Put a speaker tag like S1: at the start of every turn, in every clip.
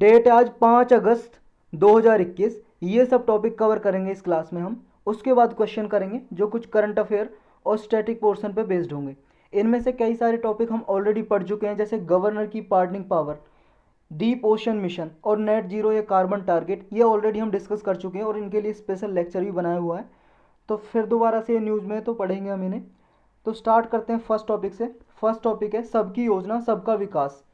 S1: Date आज 5 अगस्त 2021। ये सब टॉपिक कवर करेंगे इस क्लास में हम। उसके बाद क्वेश्चन करेंगे जो कुछ करंट अफेयर और स्टैटिक पोर्शन पे बेस्ड होंगे। इनमें से कई सारे टॉपिक हम ऑलरेडी पढ़ चुके हैं, जैसे गवर्नर की pardoning power, deep ocean mission और नेट जीरो या कार्बन टारगेट। ये ऑलरेडी हम डिस्कस कर चुके हैं और इनके लिए स्पेशल लेक्चर भी बनाया हुआ है, तो फिर दोबारा से न्यूज़ में तो पढ़ेंगे हम इन्हें। तो स्टार्ट करते हैं फर्स्ट टॉपिक से। फर्स्ट टॉपिक है सबकी योजना सबका विकास।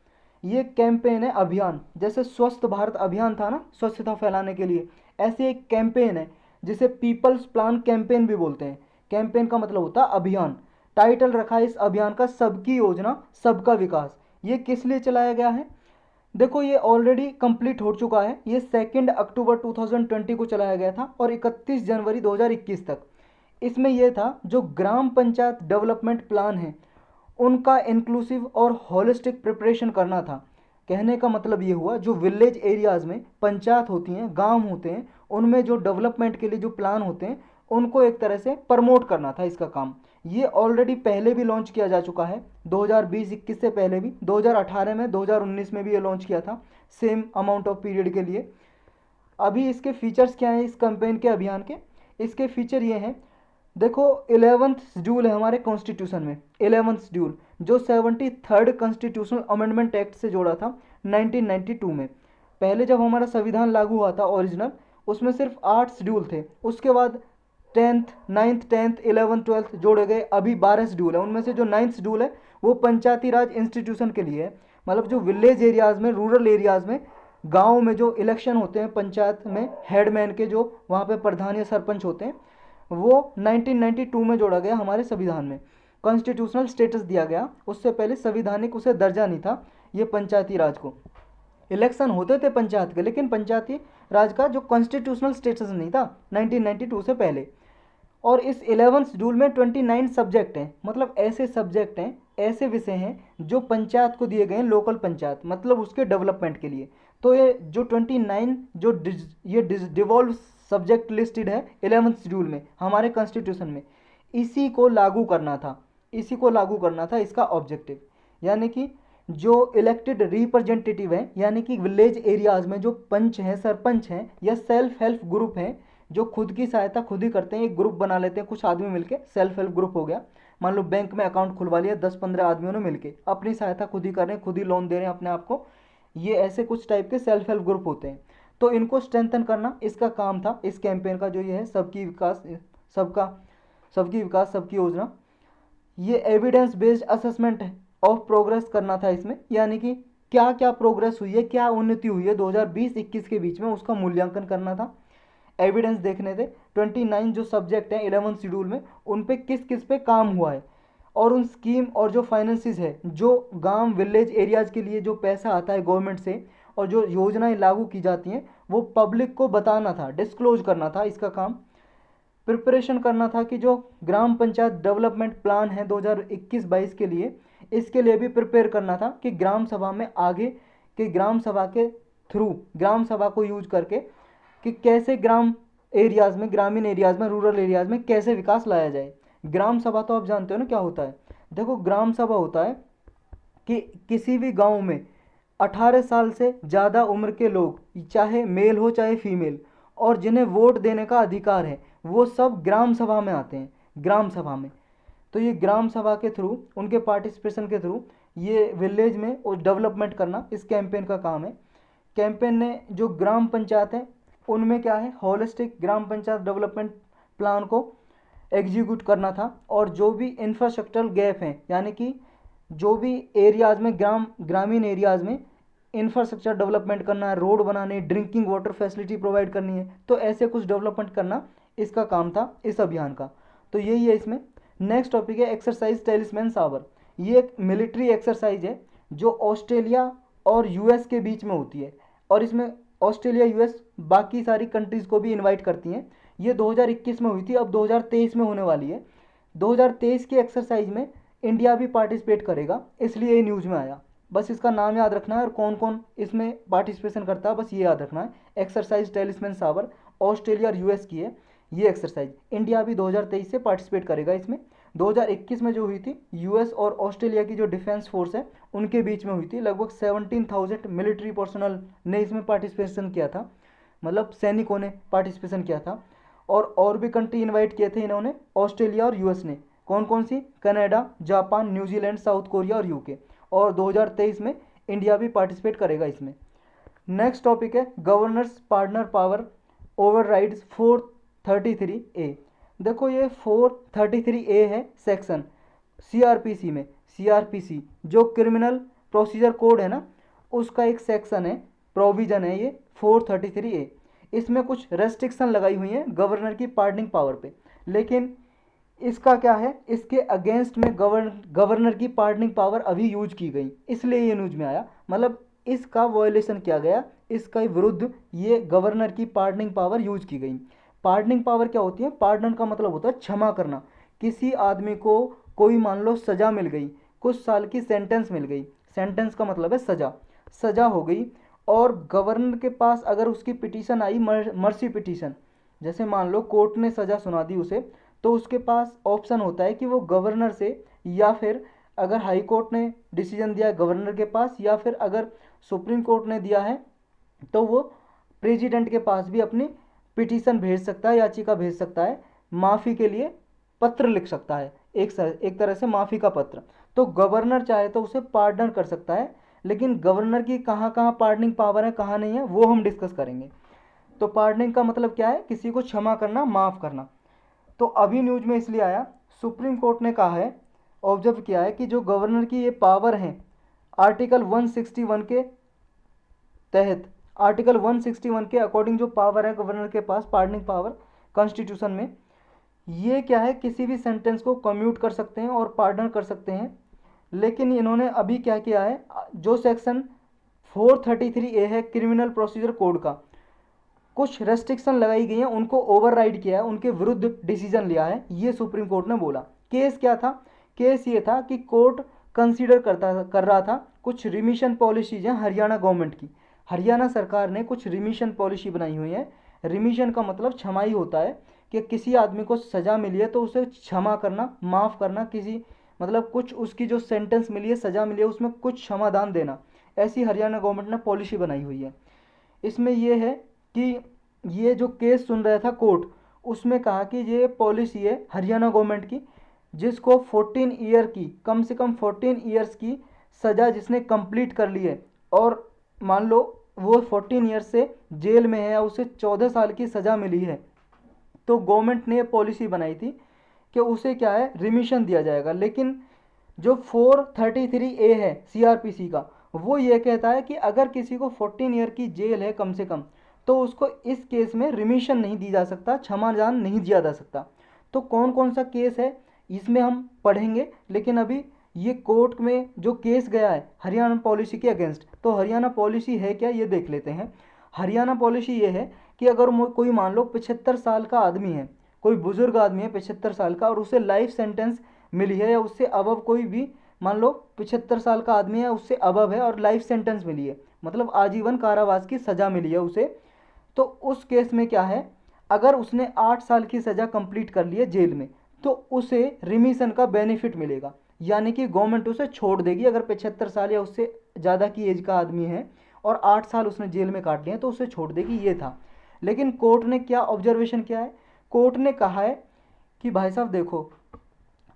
S1: ये कैंपेन है, अभियान। जैसे स्वस्थ भारत अभियान था ना, स्वच्छता फैलाने के लिए, ऐसे एक कैंपेन है जिसे पीपल्स प्लान कैंपेन भी बोलते हैं। कैंपेन का मतलब होता है अभियान। टाइटल रखा है इस अभियान का सबकी योजना सबका विकास। ये किस लिए चलाया गया है? देखो, ये ऑलरेडी कंप्लीट हो चुका है। ये 2 अक्टूबर 2020 को चलाया गया था और 31 जनवरी 2021 तक। इसमें यह था जो ग्राम पंचायत डेवलपमेंट प्लान है उनका इंक्लूसिव और होलिस्टिक प्रिपरेशन करना था। कहने का मतलब ये हुआ जो विलेज एरियाज़ में पंचायत होती हैं, गांव होते हैं, उनमें जो डेवलपमेंट के लिए जो प्लान होते हैं उनको एक तरह से प्रमोट करना था इसका काम। ये ऑलरेडी पहले भी लॉन्च किया जा चुका है, 2020-21 से पहले भी, 2018 में, 2019 में भी ये लॉन्च किया था सेम अमाउंट ऑफ पीरियड के लिए। अभी इसके फीचर्स क्या हैं इस कैंपेन के, अभियान के? इसके फीचर ये हैं, देखो 11th शेड्यूल है हमारे कॉन्स्टिट्यूशन में। 11th शेड्यूल जो 73rd कॉन्स्टिट्यूशनल अमेंडमेंट एक्ट से जोड़ा था 1992 में। पहले जब हमारा संविधान लागू हुआ था ओरिजिनल, उसमें सिर्फ 8 शेड्यूल थे। उसके बाद 10th, 9th, 10th, 11th, 12th जोड़े गए, अभी 12 शेड्यूल है। उनमें से जो 9th शेड्यूल है वो पंचायती राज इंस्टीट्यूशन के लिए है। मतलब जो विलेज एरियाज़ में, रूरल एरियाज़ में, गाँव में जो इलेक्शन होते हैं पंचायत में, हेडमैन के, जो वहाँ पे प्रधान या सरपंच होते हैं, वो 1992 में जोड़ा गया हमारे संविधान में। कॉन्स्टिट्यूशनल स्टेटस दिया गया, उससे पहले संविधानिक उसे दर्जा नहीं था। ये पंचायती राज को इलेक्शन होते थे पंचायत के, लेकिन पंचायती राज का जो कॉन्स्टिट्यूशनल स्टेटस नहीं था 1992 से पहले। और इस 11th शेड्यूल में 29 सब्जेक्ट हैं, मतलब ऐसे सब्जेक्ट हैं, ऐसे विषय हैं जो पंचायत को दिए गए हैं, लोकल पंचायत, मतलब उसके डेवलपमेंट के लिए। तो ये जो 29 जो ये डिवॉल्व सब्जेक्ट लिस्टेड है 11th शेड्यूल में हमारे कॉन्स्टिट्यूशन में, इसी को लागू करना था। इसी को लागू करना था इसका ऑब्जेक्टिव। यानी कि जो इलेक्टेड रिप्रेजेंटेटिव हैं, यानी कि विलेज एरियाज़ में जो पंच हैं, सरपंच हैं, या सेल्फ हेल्प ग्रुप हैं जो खुद की सहायता खुद ही करते हैं, एक ग्रुप बना लेते हैं कुछ आदमी मिलके, सेल्फ हेल्प ग्रुप हो गया। मान लो बैंक में अकाउंट खुलवा लिया 10-15 आदमियों ने मिलके, अपनी सहायता खुद ही कर रहे हैं, खुद ही लोन दे रहे हैं अपने आप को। ये ऐसे कुछ टाइप के सेल्फ हेल्प ग्रुप होते हैं। तो इनको स्ट्रेंथन करना इसका काम था इस कैंपेन का, जो ये है सबकी विकास सबकी योजना। ये evidence based assessment of progress करना था इसमें, यानी कि क्या क्या प्रोग्रेस हुई है, क्या उन्नति हुई है 2020-21 के बीच में, उसका मूल्यांकन करना था। एविडेंस देखने थे 29 जो सब्जेक्ट हैं 11th शेड्यूल में, उन पे किस किस पे काम हुआ है, और उन स्कीम और जो फाइनेंसिस है, जो गांव विलेज एरियाज़ के लिए जो पैसा आता है गवर्नमेंट से और जो योजनाएं लागू की जाती हैं, वो पब्लिक को बताना था, डिस्क्लोज करना था इसका काम। प्रिपरेशन करना था कि जो ग्राम पंचायत डेवलपमेंट प्लान है 2021-22 के लिए, इसके लिए भी प्रिपेयर करना था कि ग्राम सभा में आगे कि ग्राम सभा के थ्रू, ग्राम सभा को यूज करके, कि कैसे ग्राम एरियाज़ में, ग्रामीण एरियाज़ में, रूरल एरियाज़ में कैसे विकास लाया जाए। ग्राम सभा तो आप जानते हो ना क्या होता है। देखो, ग्राम सभा होता है कि किसी भी गांव में 18 साल से ज़्यादा उम्र के लोग, चाहे मेल हो चाहे फीमेल, और जिन्हें वोट देने का अधिकार है, वो सब ग्राम सभा में आते हैं, ग्राम सभा में। तो ये ग्राम सभा के थ्रू, उनके पार्टिसिपेशन के थ्रू, ये विलेज में और डेवलपमेंट करना इस कैंपेन का काम है। कैंपेन ने जो ग्राम पंचायत है उनमें क्या है, होलिस्टिक ग्राम पंचायत डेवलपमेंट प्लान को एग्जीक्यूट करना था। और जो भी इंफ्रास्ट्रक्चरल गैप हैं, यानी कि जो भी एरियाज़ में, ग्रामीण एरियाज़ में इंफ्रास्ट्रक्चर डेवलपमेंट करना है, रोड बनाने, ड्रिंकिंग वाटर फैसिलिटी प्रोवाइड करनी है, तो ऐसे कुछ डेवलपमेंट करना इसका काम था इस अभियान का। तो यही है इसमें। नेक्स्ट टॉपिक है एक्सरसाइज टेलिस्मैन सावर। ये एक मिलिट्री एक्सरसाइज है जो ऑस्ट्रेलिया और यूएस के बीच में होती है, और इसमें ऑस्ट्रेलिया, यूएस, बाकी सारी कंट्रीज़ को भी इनवाइट करती हैं। ये 2021 में हुई थी, अब 2023 में होने वाली है। 2023 की एक्सरसाइज में इंडिया भी पार्टिसिपेट करेगा, इसलिए ये न्यूज़ में आया। बस इसका नाम याद रखना है और कौन कौन इसमें पार्टिसिपेशन करता है, बस ये याद रखना है। एक्सरसाइज टेलिस्मैन सावर ऑस्ट्रेलिया और यूएस की है ये एक्सरसाइज। इंडिया भी 2023 से पार्टिसिपेट करेगा इसमें। 2021 में जो हुई थी यूएस और ऑस्ट्रेलिया की जो डिफेंस फोर्स है उनके बीच में हुई थी। लगभग 17,000 मिलिट्री पर्सनल ने इसमें पार्टिसिपेशन किया था, मतलब सैनिकों ने पार्टिसिपेशन किया था। और भी कंट्री इनवाइट किए थे इन्होंने, ऑस्ट्रेलिया और यूएस ने। कौन कौन सी? Canada, Japan, New Zealand, south Korea और यूके। और 2023 में इंडिया भी पार्टिसिपेट करेगा इसमें। नेक्स्ट टॉपिक है governor's partner power overrides 433A। देखो ये 433A है सेक्शन सीआरपीसी में। सीआरपीसी जो क्रिमिनल प्रोसीजर कोड है ना, उसका एक सेक्शन है, प्रोविजन है ये 433A। इसमें कुछ रेस्ट्रिक्शन लगाई हुई हैं गवर्नर की पार्डनिंग पावर पे, लेकिन इसका क्या है, इसके अगेंस्ट में गवर्नर की पार्डनिंग पावर अभी यूज की गई, इसलिए ये न्यूज में आया। मतलब इसका वायलेशन किया गया, इसका विरुद्ध ये गवर्नर की पार्डनिंग पावर यूज की गई। पार्डनिंग पावर क्या होती है? पार्डन का मतलब होता है क्षमा करना। किसी आदमी को कोई मान लो सजा मिल गई, कुछ साल की सेंटेंस मिल गई, सेंटेंस का मतलब है सजा, सजा हो गई, और गवर्नर के पास अगर उसकी पिटीशन आई, मर्सी पिटीशन, जैसे मान लो कोर्ट ने सजा सुना दी उसे, तो उसके पास ऑप्शन होता है कि वो गवर्नर से, या फिर अगर हाई कोर्ट ने डिसीजन दिया है गवर्नर के पास, या फिर अगर सुप्रीम कोर्ट ने दिया है तो वो प्रेसिडेंट के पास भी अपनी पिटीशन भेज सकता है, याचिका भेज सकता है, माफ़ी के लिए पत्र लिख सकता है, एक तरह से माफ़ी का पत्र। तो गवर्नर चाहे तो उसे पार्डन कर सकता है, लेकिन गवर्नर की कहाँ कहाँ पार्डनिंग पावर है, कहाँ नहीं है, वो हम डिस्कस करेंगे। तो पार्डनिंग का मतलब क्या है? किसी को क्षमा करना, माफ़ करना। तो अभी न्यूज में इसलिए आया, सुप्रीम कोर्ट ने कहा है, ऑब्जर्व किया है कि जो गवर्नर की ये पावर है आर्टिकल 161 के तहत, आर्टिकल 161 के अकॉर्डिंग जो पावर है गवर्नर के पास, पार्डनिंग पावर कॉन्स्टिट्यूशन में, ये क्या है, किसी भी सेंटेंस को कम्यूट कर सकते हैं और पार्डन कर सकते हैं। लेकिन इन्होंने अभी क्या किया है, जो सेक्शन 433A है क्रिमिनल प्रोसीजर कोड का, कुछ रेस्ट्रिक्शन लगाई गई हैं, उनको ओवरराइड किया है, उनके विरुद्ध डिसीजन लिया है, ये सुप्रीम कोर्ट ने बोला। केस क्या था? केस ये था कि कोर्ट कंसीडर कर रहा था कुछ रिमिशन पॉलिसीज हैं हरियाणा गवर्नमेंट की। हरियाणा सरकार ने कुछ रिमिशन पॉलिसी बनाई हुई है। रिमिशन का मतलब क्षमा ही होता है, कि किसी आदमी को सज़ा मिली है तो उसे क्षमा करना, माफ़ करना, किसी मतलब कुछ उसकी जो सेंटेंस मिली है, सज़ा मिली है, उसमें कुछ क्षमादान देना। ऐसी हरियाणा गवर्नमेंट ने पॉलिसी बनाई हुई है। इसमें यह है कि ये जो केस सुन रहा था कोर्ट, उसमें कहा कि ये पॉलिसी है हरियाणा गवर्नमेंट की, जिसको 14 ईयर की, कम से कम 14 ईयर्स की सज़ा जिसने कंप्लीट कर ली है, और मान लो वो 14 ईयर्स से जेल में है या उसे 14 साल की सज़ा मिली है, तो गवर्नमेंट ने पॉलिसी बनाई थी कि उसे क्या है, रिमिशन दिया जाएगा। लेकिन जो 433A है सीआरपीसी का, वो ये कहता है कि अगर किसी को 14 ईयर की जेल है कम से कम, तो उसको इस केस में रिमिशन नहीं दी जा सकता, क्षमादान नहीं दिया जा सकता। तो कौन कौन सा केस है इसमें हम पढ़ेंगे, लेकिन अभी ये कोर्ट में जो केस गया है हरियाणा पॉलिसी के अगेंस्ट, तो हरियाणा पॉलिसी है क्या ये देख लेते हैं। हरियाणा पॉलिसी ये है कि अगर कोई मान लो 75 साल का आदमी है, कोई बुजुर्ग आदमी है 75 साल का, और उसे लाइफ सेंटेंस मिली है, या उससे अबव कोई भी मान लो 75 साल का आदमी है, उससे अबव है और लाइफ सेंटेंस मिली है, मतलब आजीवन कारावास की सज़ा मिली है उसे, तो उस केस में क्या है, अगर उसने 8 साल की सज़ा कंप्लीट कर ली है जेल में, तो उसे रिमिशन का बेनिफिट मिलेगा, यानी कि गवर्नमेंट उसे छोड़ देगी। अगर 75 साल या उससे ज़्यादा की एज का आदमी है और 8 साल उसने जेल में काट लिए हैं, तो उसे छोड़ देगी, ये था। लेकिन कोर्ट ने क्या ऑब्जर्वेशन किया है, कोर्ट ने कहा है कि भाई साहब देखो,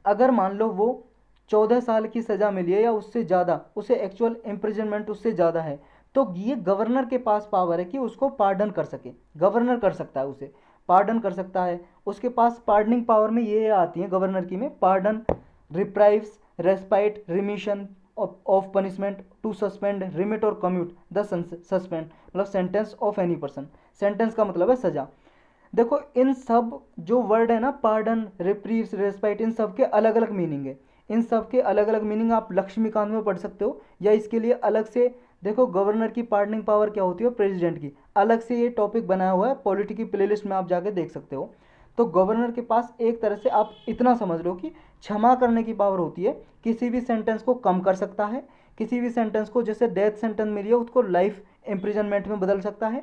S1: अगर मान लो वो 14 साल की सज़ा मिली है या उससे ज़्यादा, उसे एक्चुअल इम्प्रिजनमेंट उससे ज़्यादा है, तो ये गवर्नर के पास पावर है कि उसको पार्डन कर सके, गवर्नर कर सकता है, उसे पार्डन कर सकता है। उसके पास पार्डनिंग पावर में ये आती है गवर्नर की में, pardon, reprieves, respite, remission of punishment, to suspend, remit और कम्यूट द सस्पेंड, मतलब sentence of any person. Sentence का मतलब है सजा। देखो इन सब जो वर्ड है ना, पार्डन, रिप्रीव्स, रेस्पाइट, इन सब के अलग अलग मीनिंग है। इन सब के अलग अलग मीनिंग आप लक्ष्मीकांत में पढ़ सकते हो, या इसके लिए अलग से देखो गवर्नर की पार्डनिंग पावर क्या होती है, प्रेसिडेंट की, अलग से ये टॉपिक बनाया हुआ है, पॉलिटी की प्लेलिस्ट में आप जाके देख सकते हो। तो गवर्नर के पास एक तरह से आप इतना समझ लो कि क्षमा करने की पावर होती है, किसी भी सेंटेंस को कम कर सकता है, किसी भी सेंटेंस को, जैसे डेथ सेंटेंस मिली है उसको लाइफ इम्प्रिजनमेंट में बदल सकता है,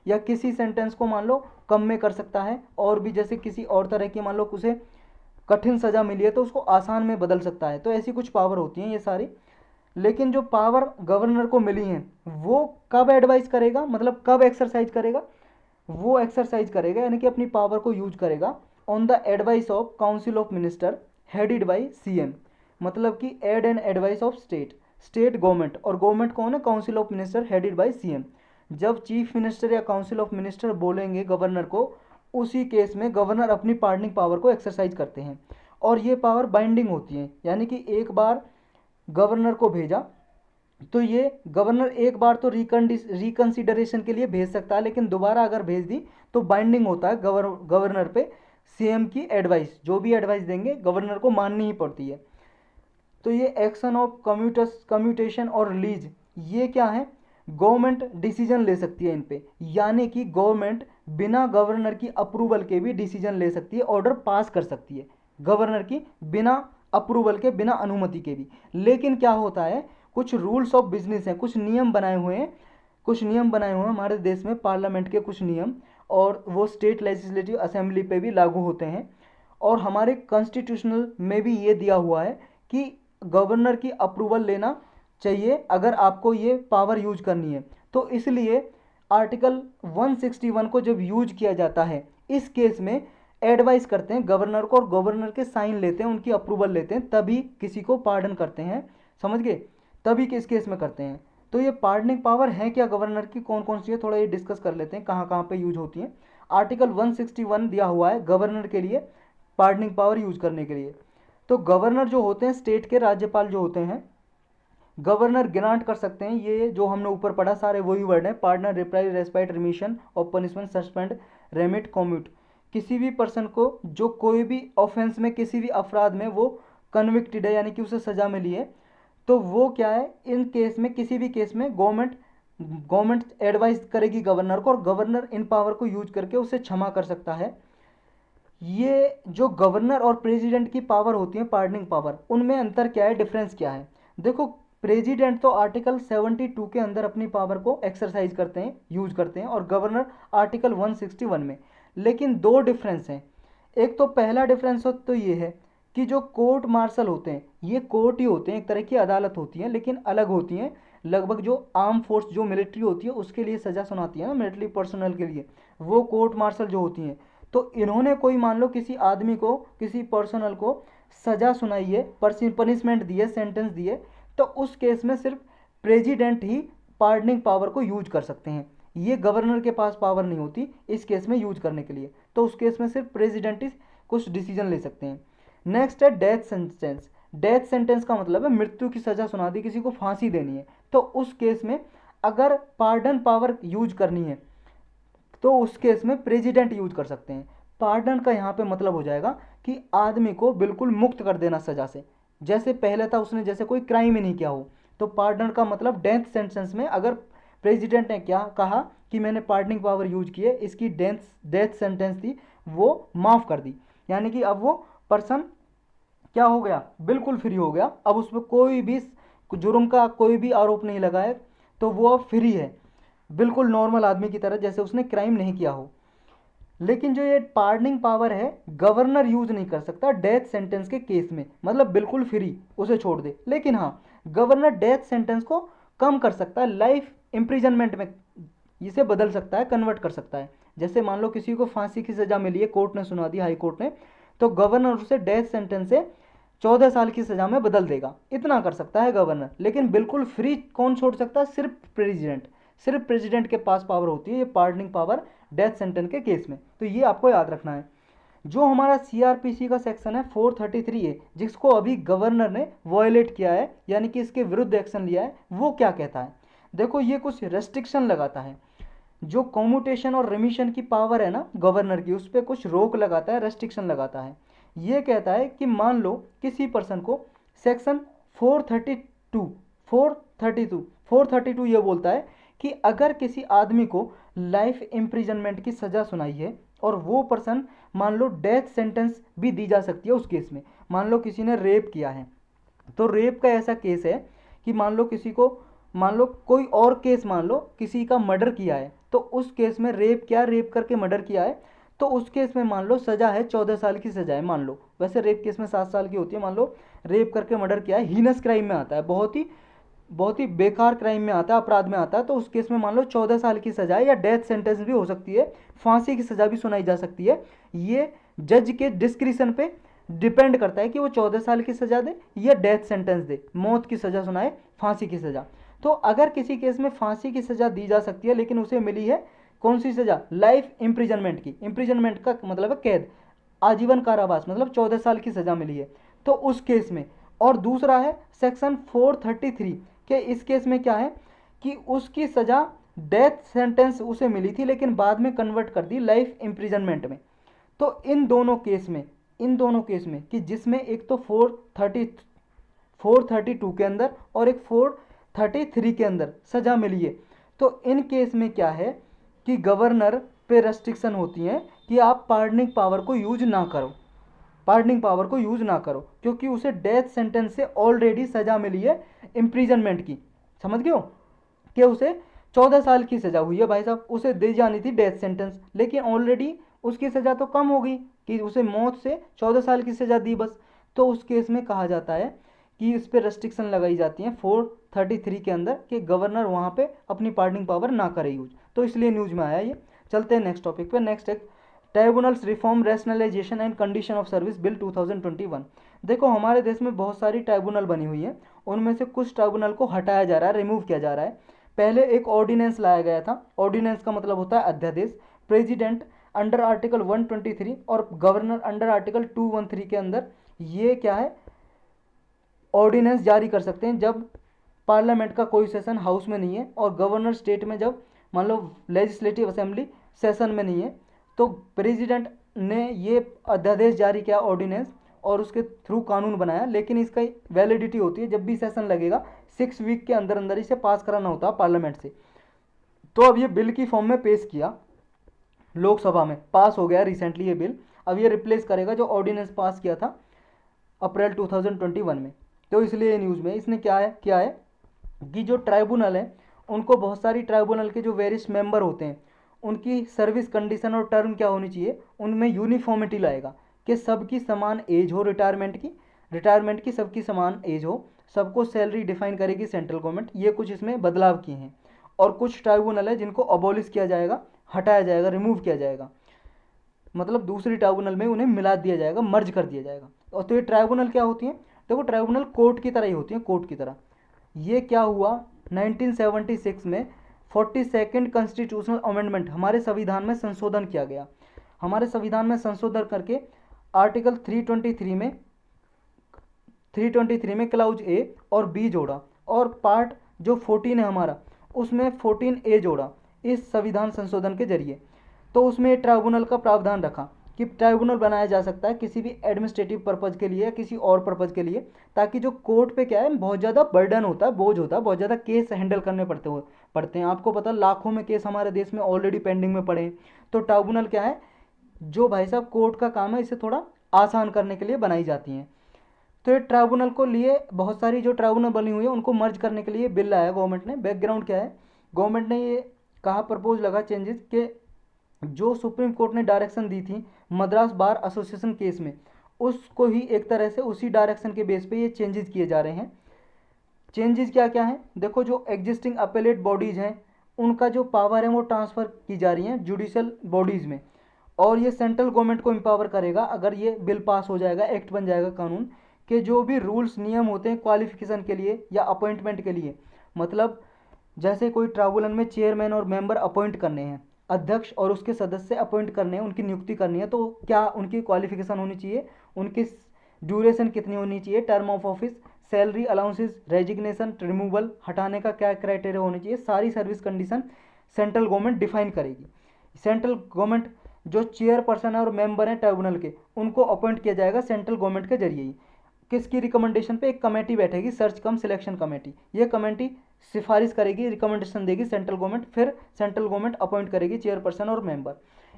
S1: या किसी सेंटेंस को मान लो कम में कर सकता है, और भी जैसे किसी और तरह की मान लो उसे कठिन सज़ा मिली है तो उसको आसान में बदल सकता है। तो ऐसी कुछ पावर होती हैं ये सारी। लेकिन जो पावर गवर्नर को मिली हैं वो कब एडवाइस करेगा, मतलब कब एक्सरसाइज करेगा, वो एक्सरसाइज करेगा यानी कि अपनी पावर को यूज करेगा on the advice of council of minister headed by CM, मतलब कि aid and advice of state government. और गवर्नमेंट कौन है, council of minister headed by CM. जब चीफ मिनिस्टर या काउंसिल ऑफ मिनिस्टर बोलेंगे गवर्नर को, उसी केस में गवर्नर अपनी पार्डनिंग पावर को एक्सरसाइज करते हैं। और ये पावर बाइंडिंग होती है, यानी कि एक बार गवर्नर को भेजा तो ये गवर्नर एक बार तो रिकंसिडरेशन के लिए भेज सकता है, लेकिन दोबारा अगर भेज दी तो बाइंडिंग होता है गवर्नर पे। सीएम की एडवाइस, जो भी एडवाइस देंगे गवर्नर को माननी ही पड़ती है। तो ये एक्शन ऑफ कम्यूटेशन और रिलीज, ये क्या है, गवर्नमेंट डिसीजन ले सकती है इन पे, यानी कि गवर्नमेंट बिना गवर्नर की अप्रूवल के भी डिसीजन ले सकती है, ऑर्डर पास कर सकती है गवर्नर की बिना अप्रूवल के, बिना अनुमति के भी। लेकिन क्या होता है, कुछ रूल्स ऑफ बिजनेस हैं, कुछ नियम बनाए हुए हैं, हमारे देश में पार्लियामेंट के कुछ नियम, और वो स्टेट लेजिस्लेटिव असेंबली पे भी लागू होते हैं। और हमारे कॉन्स्टिट्यूशनल में भी ये दिया हुआ है कि गवर्नर की अप्रूवल लेना चाहिए अगर आपको ये पावर यूज करनी है। तो इसलिए आर्टिकल 161 को जब यूज किया जाता है इस केस में एडवाइस करते हैं गवर्नर को, और गवर्नर के साइन लेते हैं, उनकी अप्रूवल लेते हैं, तभी किसी को पार्डन करते हैं, समझ गए, तभी किस केस में करते हैं। तो ये पार्डनिंग पावर है क्या गवर्नर की, कौन कौन सी है, थोड़ा ये डिस्कस कर लेते हैं कहाँ कहाँ पे यूज होती है। आर्टिकल 161 दिया हुआ है गवर्नर के लिए पार्डनिंग पावर यूज करने के लिए। तो गवर्नर जो होते हैं, स्टेट के राज्यपाल जो होते हैं, गवर्नर ग्रांट कर सकते हैं, ये जो हमने ऊपर पढ़ा सारे वही वर्ड हैं, pardoner, reprise, respite, remission of punishment, suspend, remit, commute. किसी भी पर्सन को जो कोई भी ऑफेंस में, किसी भी अपराध में वो कन्विक्टेड है, यानी कि उसे सजा मिली है, तो वो क्या है, इन केस में, किसी भी केस में गवर्नमेंट एडवाइस करेगी गवर्नर को, और गवर्नर इन पावर को यूज करके उसे क्षमा कर सकता है। ये जो गवर्नर और प्रेसिडेंट की पावर होती है, पार्डनिंग पावर, उनमें अंतर क्या है, डिफरेंस क्या है। देखो, प्रेसिडेंट तो आर्टिकल 72 के अंदर अपनी पावर को एक्सरसाइज करते हैं, यूज करते हैं, और गवर्नर आर्टिकल 161 में। लेकिन दो डिफरेंस हैं। एक तो पहला डिफरेंस तो ये है कि जो कोर्ट मार्शल होते हैं, ये कोर्ट ही होते हैं, एक तरह की अदालत होती है, लेकिन अलग होती हैं लगभग। जो आर्म फोर्स, जो मिलिट्री होती है उसके लिए सज़ा सुनाती है ना, मिलिट्री पर्सनल के लिए, वो कोर्ट मार्शल जो होती हैं। तो इन्होंने कोई, मान लो किसी आदमी को, किसी पर्सनल को सज़ा सुनाई है, पनिशमेंट दी है, सेंटेंस दी है, तो उस केस में सिर्फ प्रेसिडेंट ही पार्डनिंग पावर को यूज कर सकते हैं। ये गवर्नर के पास पावर नहीं होती इस केस में यूज करने के लिए, तो उस केस में सिर्फ प्रेसिडेंट ही कुछ डिसीजन ले सकते हैं। नेक्स्ट है डेथ सेंटेंस। डेथ सेंटेंस का मतलब है मृत्यु की सज़ा सुना दी, किसी को फांसी देनी है, तो उस केस में अगर पार्डन पावर यूज करनी है तो उस केस में प्रेसिडेंट यूज कर सकते हैं। पार्डन का यहाँ पे मतलब हो जाएगा कि आदमी को बिल्कुल मुक्त कर देना सज़ा से, जैसे पहले था उसने जैसे कोई क्राइम ही नहीं किया हो। तो पार्डन का मतलब डेथ सेंटेंस में अगर प्रेसिडेंट ने क्या कहा कि मैंने पार्डनिंग पावर यूज की है, इसकी डेथ सेंटेंस थी वो माफ़ कर दी, यानी कि अब वो पर्सन क्या हो गया, बिल्कुल फ्री हो गया, अब उस पर कोई भी जुर्म का कोई भी आरोप नहीं लगा है, तो वो अब फ्री है, बिल्कुल नॉर्मल आदमी की तरह, जैसे उसने क्राइम नहीं किया हो। लेकिन जो ये पार्डनिंग पावर है गवर्नर यूज नहीं कर सकता डेथ सेंटेंस के केस में, मतलब बिल्कुल फ्री उसे छोड़ दे। लेकिन हाँ, गवर्नर डेथ सेंटेंस को कम कर सकता है, लाइफ इम्प्रिजनमेंट में इसे बदल सकता है, कन्वर्ट कर सकता है। जैसे मान लो किसी को फांसी की सज़ा मिली है, कोर्ट ने सुना दी, हाई कोर्ट ने, तो गवर्नर उसे डेथ सेंटेंस से 14 साल की सज़ा में बदल देगा, इतना कर सकता है गवर्नर। लेकिन बिल्कुल फ्री कौन छोड़ सकता है, सिर्फ प्रेसिडेंट। सिर्फ प्रेसिडेंट के पास पावर होती है ये पार्डनिंग पावर डेथ सेंटेंस के केस में, तो ये आपको याद रखना है। जो हमारा सीआरपीसी का सेक्शन है 433A, जिसको अभी गवर्नर ने वॉयलेट किया है, यानी कि इसके विरुद्ध एक्शन लिया है, वो क्या कहता है, देखो ये कुछ रेस्ट्रिक्शन लगाता है। जो कॉम्यूटेशन और रिमिशन की पावर है ना गवर्नर की, उस पर कुछ रोक लगाता है, रेस्ट्रिक्शन लगाता है। ये कहता है कि मान लो किसी पर्सन को सेक्शन 432 ये बोलता है कि अगर किसी आदमी को लाइफ इम्प्रिजनमेंट की सज़ा सुनाई है और वो पर्सन, मान लो डेथ सेंटेंस भी दी जा सकती है उस केस में। मान लो किसी ने रेप किया है, तो रेप का ऐसा केस है कि मान लो किसी को, मान लो कोई और केस, मान लो किसी का मर्डर किया है, तो उस केस में रेप करके मर्डर किया है, तो उस केस में मान लो सज़ा है 14 साल की सज़ा है, मान लो, वैसे रेप केस में 7 साल की होती है, मान लो रेप करके मर्डर किया है, हीनस क्राइम में आता है, बहुत ही बेकार क्राइम में आता है, अपराध में आता है, तो उस केस में मान लो 14 साल की सज़ा है, या डेथ सेंटेंस भी हो सकती है, फांसी की सज़ा भी सुनाई जा सकती है। ये जज के डिस्क्रिशन पे डिपेंड करता है कि वो 14 साल की सज़ा दे या डेथ सेंटेंस दे, मौत की सज़ा सुनाए, फांसी की सज़ा। तो अगर किसी केस में फांसी की सज़ा दी जा सकती है, लेकिन उसे मिली है कौन सी सज़ा, लाइफ इम्प्रिजनमेंट की, इम्प्रिजनमेंट का मतलब है कैद, आजीवन कारावास, मतलब 14 साल की सज़ा मिली है, तो उस केस में। और दूसरा है सेक्शन 433 के, इस केस में क्या है कि उसकी सज़ा डेथ सेंटेंस उसे मिली थी, लेकिन बाद में कन्वर्ट कर दी लाइफ इम्प्रिजनमेंट में। तो इन दोनों केस में कि जिसमें एक तो 432 के अंदर और एक 433 के अंदर सज़ा मिली है, तो इन केस में क्या है कि गवर्नर पे रेस्ट्रिक्शन होती हैं कि आप पार्डनिंग पावर को यूज ना करो, क्योंकि उसे डेथ सेंटेंस से ऑलरेडी सज़ा मिली है इम्प्रिजनमेंट की। समझ गए हो कि उसे 14 साल की सज़ा हुई है भाई साहब, उसे दी जानी थी डेथ सेंटेंस, लेकिन ऑलरेडी उसकी सज़ा तो कम हो गई कि उसे मौत से 14 साल की सज़ा दी बस। तो उस केस में कहा जाता है कि इस पर रेस्ट्रिक्शन लगाई जाती है 433 के अंदर कि गवर्नर वहाँ पे अपनी पार्डनिंग पावर ना करे यूज, तो इसलिए न्यूज़ में आया ये। चलते हैं नेक्स्ट टॉपिक पे। नेक्स्ट है tribunals reform rationalisation and condition of service bill 2021। देखो हमारे देश में बहुत सारी ट्राइब्यूनल बनी हुई है, उनमें से कुछ ट्राइब्यूनल को हटाया जा रहा है, रिमूव किया जा रहा है। पहले एक ऑर्डिनेंस लाया गया था, ऑर्डिनेंस का मतलब होता है अध्यादेश। प्रेसिडेंट अंडर आर्टिकल 123 और गवर्नर अंडर आर्टिकल 213 के अंदर ये क्या है, ऑर्डिनेंस जारी कर सकते हैं जब पार्लियामेंट का कोई सेशन हाउस में नहीं है, और गवर्नर स्टेट में जब मान लो लेजिस्लेटिव असेंबली सेशन में नहीं है, तो प्रेसिडेंट ने ये अध्यादेश जारी किया ऑर्डिनेंस और उसके थ्रू कानून बनाया, लेकिन इसका वैलिडिटी होती है जब भी सेशन लगेगा 6 वीक के अंदर अंदर इसे पास कराना होता है पार्लियामेंट से। तो अब ये बिल की फॉर्म में पेश किया, लोकसभा में पास हो गया रिसेंटली ये बिल, अब ये रिप्लेस करेगा जो ऑर्डिनेंस पास किया था अप्रैल 2021 में। तो इसलिए न्यूज़ में इसने क्या है कि जो ट्राइब्यूनल है उनको बहुत सारी ट्राइब्यूनल के जो वेरियस मेंबर होते हैं उनकी सर्विस कंडीशन और टर्म क्या होनी चाहिए, उनमें यूनिफॉर्मिटी लाएगा कि सबकी समान एज हो, रिटायरमेंट की सबकी समान एज हो, सबको सैलरी डिफाइन करेगी सेंट्रल गवर्नमेंट, ये कुछ इसमें बदलाव किए हैं। और कुछ ट्राइब्यूनल है जिनको अबॉलिश किया जाएगा, हटाया जाएगा, रिमूव किया जाएगा, मतलब दूसरी ट्राइब्यूनल में उन्हें मिला दिया जाएगा, मर्ज कर दिया जाएगा। और तो ये ट्राइब्यूनल क्या होती हैं, देखो ट्राइब्यूनल कोर्ट की तरह ही होती हैं, कोर्ट की तरह। ये क्या हुआ 1976 में 42nd कॉन्स्टिट्यूशनल अमेंडमेंट, हमारे संविधान में संशोधन किया गया, हमारे संविधान में संशोधन करके आर्टिकल 323 में क्लाउज ए और बी जोड़ा, और पार्ट जो 14 है हमारा उसमें 14A जोड़ा इस संविधान संशोधन के जरिए। तो उसमें ट्राइब्यूनल का प्रावधान रखा कि ट्राइब्यूनल बनाया जा सकता है किसी भी एडमिनिस्ट्रेटिव पर्पज़ के लिए या किसी और पर्पज़ के लिए, ताकि जो कोर्ट पे क्या है बहुत ज़्यादा बर्डन होता है, बोझ होता है, बहुत ज़्यादा केस हैंडल करने पड़ते हैं। आपको पता लाखों में केस हमारे देश में ऑलरेडी पेंडिंग में पड़े हैं। तो ट्राइब्यूनल क्या है, जो भाई साहब कोर्ट का काम है इसे थोड़ा आसान करने के लिए बनाई जाती हैं। तो ये ट्राइब्यूनल को लिए बहुत सारी जो ट्राइब्यूनल बनी हुई है उनको मर्ज करने के लिए बिल लाया गवर्नमेंट ने। बैकग्राउंड क्या है, गवर्नमेंट ने ये कहा, प्रपोज लगा चेंजेस के जो सुप्रीम कोर्ट ने डायरेक्शन दी थी मद्रास बार एसोसिएशन केस में, उसको ही एक तरह से उसी डायरेक्शन के बेस पे ये चेंजेस किए जा रहे हैं। चेंजेस क्या क्या हैं, देखो जो एग्जिस्टिंग अपेलेट बॉडीज़ हैं उनका जो पावर है वो ट्रांसफ़र की जा रही हैं जुडिशल बॉडीज़ में, और ये सेंट्रल गवर्नमेंट को एम्पावर करेगा अगर ये बिल पास हो जाएगा, एक्ट बन जाएगा कानून, कि जो भी रूल्स नियम होते हैं क्वालिफिकेशन के लिए या अपॉइंटमेंट के लिए, मतलब जैसे कोई ट्राइब्यूनल में चेयरमैन और मेंबर अपॉइंट करने हैं, अध्यक्ष और उसके सदस्य अपॉइंट करने हैं, उनकी नियुक्ति करनी है, तो क्या उनकी क्वालिफिकेशन होनी चाहिए, उनकी ड्यूरेशन कितनी होनी चाहिए, term of office, salary, allowances, resignation, removal, हटाने का क्या क्राइटेरिया होनी चाहिए, सारी service condition central government define करेगी। सेंट्रल गवर्नमेंट जो चेयरपर्सन है और मेंबर हैं ट्राइब्यूनल के उनको अपॉइंट किया जाएगा सेंट्रल गवर्नमेंट के जरिए ही। किसकी रिकमेंडेशन पे, एक कमेटी बैठेगी, सर्च कम सिलेक्शन कमेटी, ये कमेटी सिफारिश करेगी, रिकमेंडेशन देगी सेंट्रल गवर्नमेंट, फिर सेंट्रल गवर्नमेंट अपॉइंट करेगी चेयरपर्सन और मेंबर।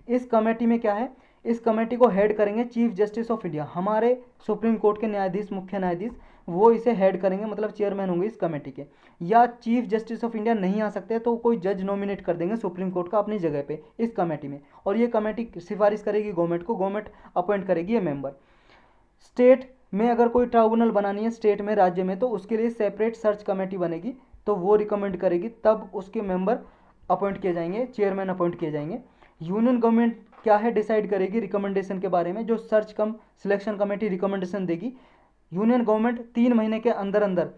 S1: इस कमेटी में क्या है, इस कमेटी को हेड करेंगे चीफ जस्टिस ऑफ इंडिया, हमारे सुप्रीम कोर्ट के न्यायाधीश, मुख्य न्यायाधीश वो इसे हेड करेंगे, मतलब चेयरमैन होंगे इस कमेटी के। या चीफ जस्टिस ऑफ इंडिया नहीं आ सकते तो कोई जज नॉमिनेट कर देंगे सुप्रीम कोर्ट का अपनी जगह पे इस कमेटी में, और ये कमेटी सिफारिश करेगी गवर्नमेंट को, गवर्नमेंट अपॉइंट करेगी ये मेंबर। स्टेट में अगर कोई ट्राइब्यूनल बनानी है स्टेट में, राज्य में, तो उसके लिए सेपरेट सर्च कमेटी बनेगी, तो वो रिकमेंड करेगी, तब उसके मेंबर अपॉइंट किए जाएंगे, चेयरमैन अपॉइंट किए जाएंगे। यूनियन गवर्नमेंट क्या है डिसाइड करेगी रिकमेंडेशन के बारे में, जो सर्च कम सिलेक्शन कमेटी रिकमेंडेशन देगी। यूनियन गवर्नमेंट 3 महीने के अंदर अंदर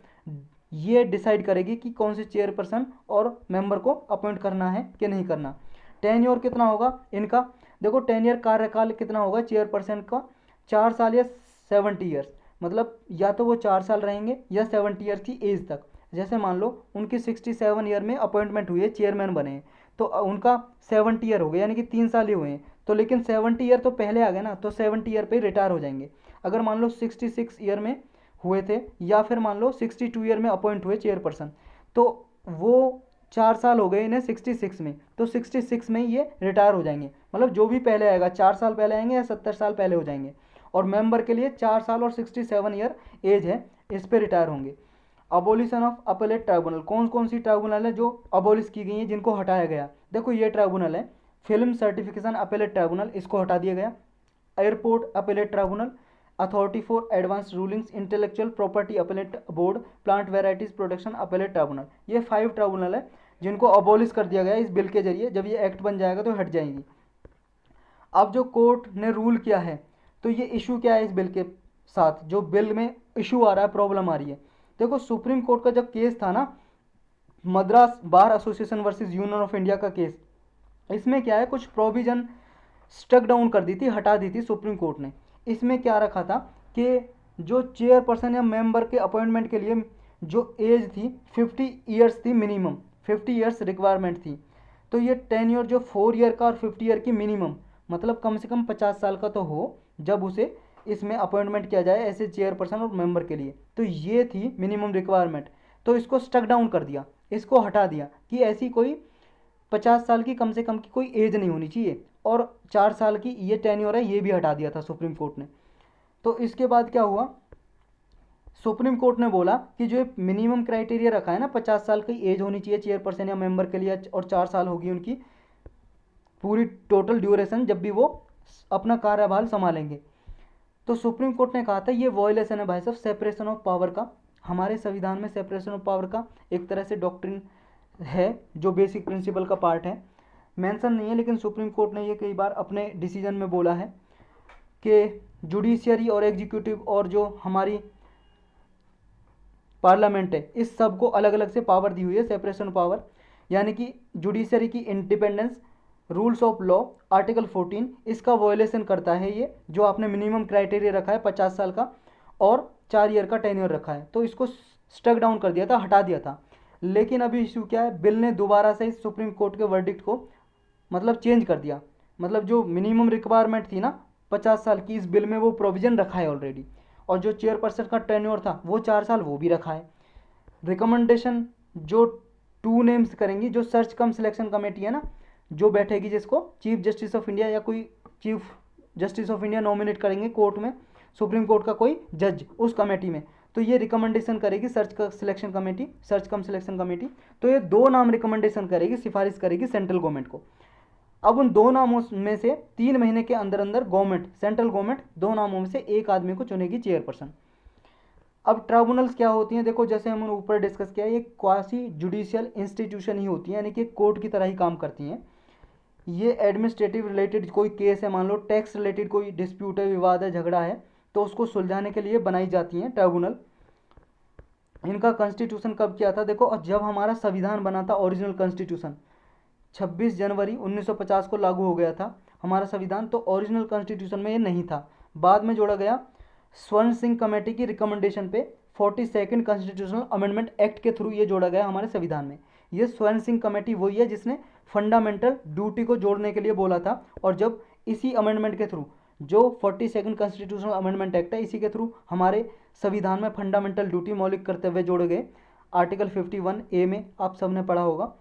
S1: ये डिसाइड करेगी कि कौन से चेयरपर्सन और मेंबर को अपॉइंट करना है कि नहीं करना। टेन्योर कितना होगा इनका, देखो टेन्योर कार्यकाल कितना होगा चेयरपर्सन का, 4 साल या 70 ईयर्स, मतलब या तो वो 4 साल रहेंगे या 70 ईयर्स की एज तक। जैसे मान लो उनकी 67 ईयर में अपॉइंटमेंट हुई है, चेयरमैन बने हैं, तो उनका 70 ईयर हो गया, यानी कि 3 साल ही हुए हैं, तो लेकिन 70 ईयर तो पहले आ गए ना, तो 70 ईयर पे रिटायर हो जाएंगे। अगर मान लो 66 ईयर में हुए थे, या फिर मान लो 62 ईयर में अपॉइंट हुए चेयरपर्सन, तो वो 4 साल हो गए इन्हें 66 में, तो 66 में ये रिटायर हो जाएंगे, मतलब जो भी पहले आएगा 4 साल पहले आएंगे या 70 साल पहले हो जाएंगे। और मेंबर के लिए 4 साल और 67 ईयर एज है, इस पे रिटायर होंगे। अबोलिशन ऑफ अपेलेट ट्राइब्यूनल, कौन कौन सी ट्राइब्यूनल है जो अबोलिश की गई है, जिनको हटाया गया, देखो ये ट्राइब्यूनल है। फिल्म सर्टिफिकेशन अपेलेट ट्राइब्यूनल, इसको हटा दिया गया। Airport appellate tribunal, authority for advance rulings, intellectual property appellate board, plant varieties protection appellate tribunal, ये 5 ट्राइब्यूनल है जिनको अबोलिश कर दिया गया इस बिल के जरिए। जब ये एक्ट बन जाएगा तो हट जाएंगी। अब जो कोर्ट ने रूल किया है, तो ये इशू क्या है इस बिल के साथ, जो बिल में इशू आ रहा है, प्रॉब्लम आ रही है। देखो सुप्रीम कोर्ट का जब केस था ना, Madras bar association versus union of India का केस, इसमें क्या है कुछ प्रोविजन स्टक डाउन कर दी थी, हटा दी थी सुप्रीम कोर्ट ने। इसमें क्या रखा था कि जो चेयरपर्सन या मेंबर के अपॉइंटमेंट के लिए जो एज थी 50 ईयर्स थी मिनिमम, 50 ईयर्स रिक्वायरमेंट थी, तो ये टेन्योर जो 4 ईयर का और 50 ईयर की मिनिमम, मतलब कम से कम 50 साल का तो हो जब उसे इसमें अपॉइंटमेंट किया जाए ऐसे चेयरपर्सन और मेंबर के लिए, तो ये थी मिनिमम रिक्वायरमेंट। तो इसको स्टक डाउन कर दिया, इसको हटा दिया कि ऐसी कोई 50 साल की कम से कम की कोई एज नहीं होनी चाहिए, और 4 साल की ये टेन्योर है ये भी हटा दिया था सुप्रीम कोर्ट ने। तो इसके बाद क्या हुआ, सुप्रीम कोर्ट ने बोला कि जो मिनिमम क्राइटेरिया रखा है ना, 50 साल की एज होनी चाहिए चेयरपर्सन या मेंबर के लिए, और 4 साल होगी उनकी पूरी टोटल ड्यूरेशन जब भी वो अपना कार्यभार संभालेंगे, तो सुप्रीम कोर्ट ने कहा था ये वॉयलेशन है भाई साहब सेपरेशन ऑफ पावर का। हमारे संविधान में सेपरेशन ऑफ पावर का एक तरह से डॉक्ट्रिन है, जो बेसिक प्रिंसिपल का पार्ट है, मेंशन नहीं है, लेकिन सुप्रीम कोर्ट ने ये कई बार अपने डिसीजन में बोला है कि जुडिशियरी और एग्जीक्यूटिव और जो हमारी पार्लियामेंट है, इस सब को अलग अलग से पावर दी हुई है, सेपरेशन पावर, यानी कि जुडिशरी की independence, rules of law, article 14 इसका वॉयलेशन करता है ये, जो आपने मिनिमम क्राइटेरिया रखा है 50 साल का और 4 ईयर का टेन्योर रखा है, तो इसको स्टक डाउन कर दिया था, हटा दिया था। लेकिन अभी इशू क्या है, बिल ने दोबारा से इस सुप्रीम कोर्ट के वर्डिक्ट को मतलब चेंज कर दिया, मतलब जो मिनिमम रिक्वायरमेंट थी ना 50 साल की, इस बिल में वो प्रोविजन रखा है ऑलरेडी, और जो चेयरपर्सन का टेन्योर था वो 4 साल वो भी रखा है। रिकमेंडेशन जो 2 नेम्स करेंगी, जो सर्च कम सिलेक्शन कमेटी है ना, जो बैठेगी, जिसको चीफ जस्टिस ऑफ इंडिया या कोई chief justice of India nominate करेंगे कोर्ट में, सुप्रीम कोर्ट का कोई जज उस कमेटी में, तो ये रिकमेंडेशन करेगी सर्च का सिलेक्शन कमेटी, सर्च कम सिलेक्शन कमेटी। तो ये 2 नाम रिकमेंडेशन करेगी, सिफारिश करेगी सेंट्रल गवर्नमेंट को। अब उन 2 नामों में से 3 महीने के अंदर अंदर गवर्नमेंट, सेंट्रल गवर्नमेंट 2 नामों में से एक आदमी को चुनेगी चेयरपर्सन। अब ट्राइब्यूनल्स क्या होती हैं, देखो जैसे हमने ऊपर डिस्कस किया, ये क्वासी जुडिशियल इंस्टीट्यूशन ही होती हैं, यानी कि कोर्ट की तरह ही काम करती हैं। ये एडमिनिस्ट्रेटिव रिलेटेड कोई केस है, मान लो टैक्स रिलेटेड कोई डिस्प्यूट है, विवाद है, झगड़ा है, तो उसको सुलझाने के लिए बनाई जाती हैं ट्राइब्यूनल। इनका कॉन्स्टिट्यूशन कब किया था, देखो जब हमारा संविधान बना था, ओरिजिनल कॉन्स्टिट्यूशन 26 जनवरी 1950 को लागू हो गया था हमारा संविधान, तो ओरिजिनल कॉन्स्टिट्यूशन में ये नहीं था, बाद में जोड़ा गया स्वर्ण सिंह कमेटी की रिकमेंडेशन पे 42nd कॉन्स्टिट्यूशनल अमेंडमेंट एक्ट के थ्रू ये जोड़ा गया हमारे संविधान में। ये स्वर्ण सिंह कमेटी वही है जिसने फंडामेंटल ड्यूटी को जोड़ने के लिए बोला था, और जब इसी अमेंडमेंट के थ्रू जो 42nd कॉन्स्टिट्यूशनल अमेंडमेंट एक्ट है, इसी के थ्रू हमारे संविधान में फंडामेंटल ड्यूटी मौलिक करते हुए जोड़े गए, आर्टिकल 51A में आप सबने पढ़ा होगा।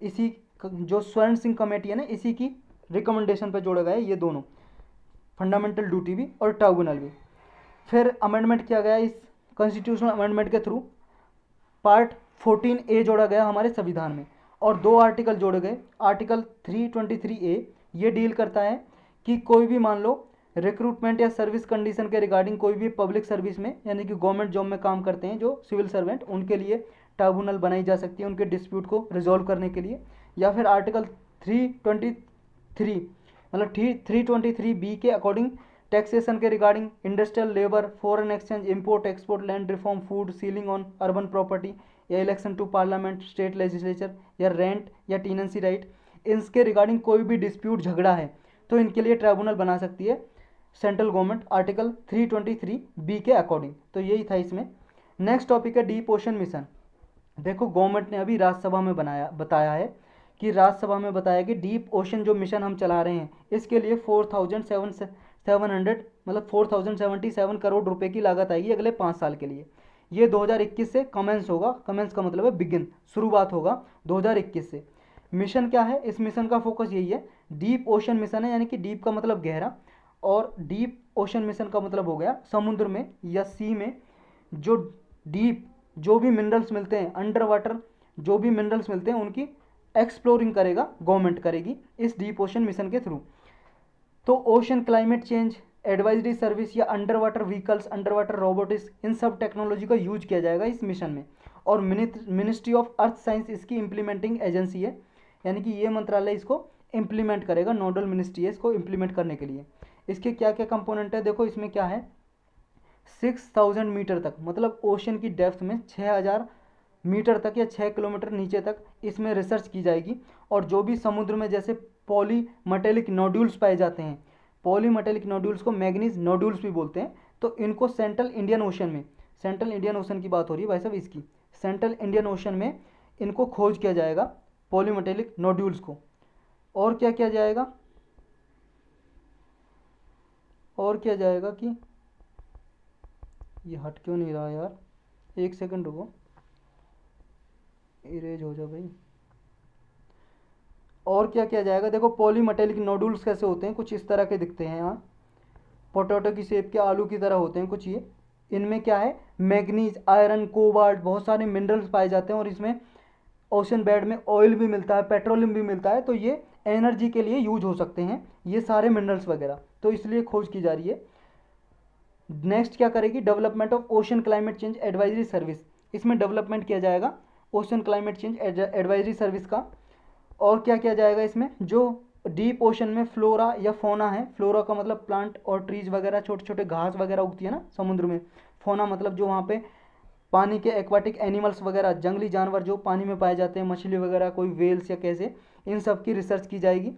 S1: इसी जो स्वर्ण सिंह कमेटी है ना, इसी की रिकमेंडेशन पर जोड़ा गया है ये दोनों, फंडामेंटल ड्यूटी भी और ट्राइब्यूनल भी। फिर अमेंडमेंट किया गया इस कॉन्स्टिट्यूशनल अमेंडमेंट के थ्रू पार्ट 14A जोड़ा गया हमारे संविधान में, और 2 आर्टिकल जोड़े गए। आर्टिकल 323A ये डील करता है कि कोई भी मान लो रिक्रूटमेंट या सर्विस कंडीशन के रिगार्डिंग कोई भी पब्लिक सर्विस में यानी कि गवर्नमेंट जॉब में काम करते हैं जो सिविल सर्वेंट, उनके लिए ट्राइब्यूनल बनाई जा सकती है उनके डिस्प्यूट को रिजॉल्व करने के लिए। या फिर आर्टिकल 323 मतलब 323B के अकॉर्डिंग टैक्सेशन के regarding industrial labour, foreign exchange, import export, land reform, food, ceiling on urban property, या election to parliament, state legislature, या रेंट या टीनेंसी राइट, इसके रिगार्डिंग कोई भी डिस्प्यूट झगड़ा है तो इनके लिए ट्राइब्यूनल बना सकती है सेंट्रल गवर्नमेंट आर्टिकल 323B के अकॉर्डिंग। तो यही था इसमें। नेक्स्ट टॉपिक है डीप ओशन मिशन। देखो गवर्नमेंट ने अभी राज्यसभा में बताया कि डीप ओशन जो मिशन हम चला रहे हैं इसके लिए 4700 मतलब 4077 करोड़ रुपए की लागत आएगी अगले 5 साल के लिए। ये 2021 से कमेंस होगा। कमेंस का मतलब है बिगिन, शुरुआत होगा 2021 से। मिशन क्या है? इस मिशन का फोकस यही है, डीप ओशन मिशन है, यानी कि डीप का मतलब गहरा, और डीप ओशन मिशन का मतलब हो गया समुद्र में या सी में जो डीप जो भी मिनरल्स मिलते हैं, अंडर वाटर जो भी मिनरल्स मिलते हैं उनकी एक्सप्लोरिंग करेगा, गवर्नमेंट करेगी इस डीप ओशन मिशन के थ्रू। तो ocean climate change advisory service या under water vehicles, under water robotics, इन सब टेक्नोलॉजी का यूज किया जाएगा इस मिशन में। और मिनिस्ट्री ऑफ अर्थ साइंस इसकी इम्प्लीमेंटिंग एजेंसी है, यानी कि ये मंत्रालय इसको इम्प्लीमेंट करेगा, नोडल मिनिस्ट्री है इसको इम्प्लीमेंट करने के लिए। इसके क्या क्या कंपोनेंट है देखो, इसमें क्या है 6000 मीटर तक, मतलब ओशन की डेप्थ में 6000 मीटर तक या 6 किलोमीटर नीचे तक इसमें रिसर्च की जाएगी। और जो भी समुद्र में जैसे पॉलीमेटेलिक नोड्यूल्स पाए जाते हैं, पॉलीमेटेलिक नोड्यूल्स को मैग्नीज नोड्यूल्स भी बोलते हैं, तो इनको सेंट्रल इंडियन ओशन में, सेंट्रल इंडियन ओशन की बात हो रही है भाई साहब इसकी, सेंट्रल इंडियन ओशन में इनको खोज किया जाएगा पॉलीमेटेलिक नोड्यूल्स को। और क्या किया जाएगा, और क्या जाएगा कि ये हट क्यों नहीं रहा यार, एक सेकंड रुको, इरेज हो जा भाई। और क्या किया जाएगा, देखो पॉलीमेटेलिक नोडुल्स कैसे होते हैं, कुछ इस तरह के दिखते हैं यहाँ, पोटैटो की शेप के, आलू की तरह होते हैं कुछ ये। इनमें क्या है मैग्नीज, आयरन, कोबाल्ट, बहुत सारे मिनरल्स पाए जाते हैं, और इसमें ओशन बेड में ऑयल भी मिलता है, पेट्रोलियम भी मिलता है, तो ये एनर्जी के लिए यूज हो सकते हैं ये सारे मिनरल्स वगैरह, तो इसलिए खोज की जा रही है। नेक्स्ट क्या करेगी, development of ocean climate change advisory service, इसमें डेवलपमेंट किया जाएगा ocean climate change advisory service का। और क्या किया जाएगा इसमें, जो डीप ओशन में फ्लोरा या फोना है, फ्लोरा का मतलब प्लांट और ट्रीज वगैरह, छोटे छोटे घास वगैरह उगती है ना समुद्र में, फोना मतलब जो वहाँ पे पानी के एक्वाटिक एनिमल्स वगैरह, जंगली जानवर जो पानी में पाए जाते हैं, मछली वगैरह, कोई वेल्स या कैसे, इन सब की रिसर्च की जाएगी।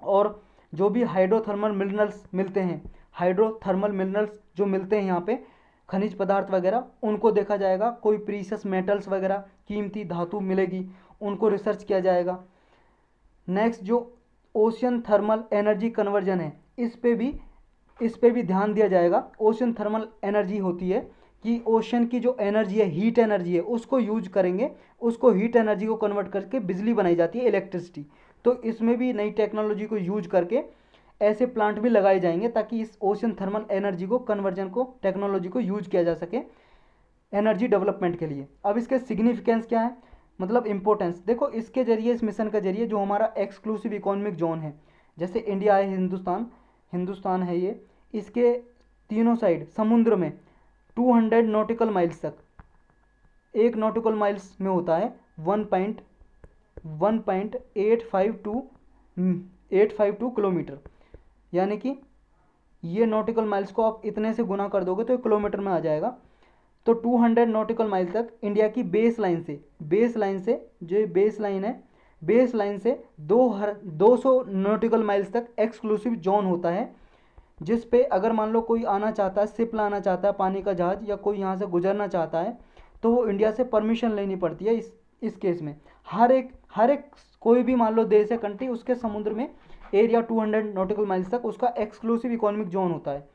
S1: और जो भी हाइड्रोथर्मल मिनरल्स मिलते हैं, हाइड्रोथर्मल मिनरल्स जो मिलते हैं यहाँ पे, खनिज पदार्थ वगैरह, उनको देखा जाएगा, कोई प्रीशियस मेटल्स वगैरह, कीमती धातु मिलेगी, उनको रिसर्च किया जाएगा। नेक्स्ट जो ओशियन थर्मल एनर्जी कन्वर्जन है, इस पे भी ध्यान दिया जाएगा। ओशियन थर्मल एनर्जी होती है कि ओशन की जो एनर्जी है, हीट एनर्जी है, उसको यूज करेंगे, उसको हीट एनर्जी को कन्वर्ट करके बिजली बनाई जाती है, इलेक्ट्रिसिटी। तो इसमें भी नई टेक्नोलॉजी को यूज करके ऐसे प्लांट भी लगाए जाएंगे ताकि इस ओशन थर्मल एनर्जी को कन्वर्जन को, टेक्नोलॉजी को यूज किया जा सके एनर्जी डेवलपमेंट के लिए। अब इसके सिग्निफिकेंस क्या है, मतलब इंपॉर्टेंस, देखो इसके जरिए, इस मिशन के जरिए जो हमारा एक्सक्लूसिव इकोनॉमिक जोन है, जैसे इंडिया है, हिंदुस्तान है ये, इसके तीनों साइड समुद्र में 200 नॉटिकल माइल्स तक, एक नॉटिकल माइल्स में होता है 1.852 किलोमीटर, यानी कि ये नॉटिकल माइल्स को आप इतने से गुना कर दोगे तो किलोमीटर में आ जाएगा। तो 200 नॉटिकल माइल तक इंडिया की बेस लाइन से जो बेस लाइन है, बेस लाइन से 200 नॉटिकल माइल्स तक एक्सक्लूसिव जोन होता है, जिस पे अगर मान लो कोई आना चाहता है, शिप लाना चाहता है, पानी का जहाज, या कोई यहाँ से गुजरना चाहता है, तो वो इंडिया से परमिशन लेनी पड़ती है। इस केस में हर एक कोई भी मान लो देश है, कंट्री, उसके समुद्र में एरिया 200 नॉटिकल माइल्स तक उसका एक्सक्लूसिव इकोनॉमिक जोन होता है।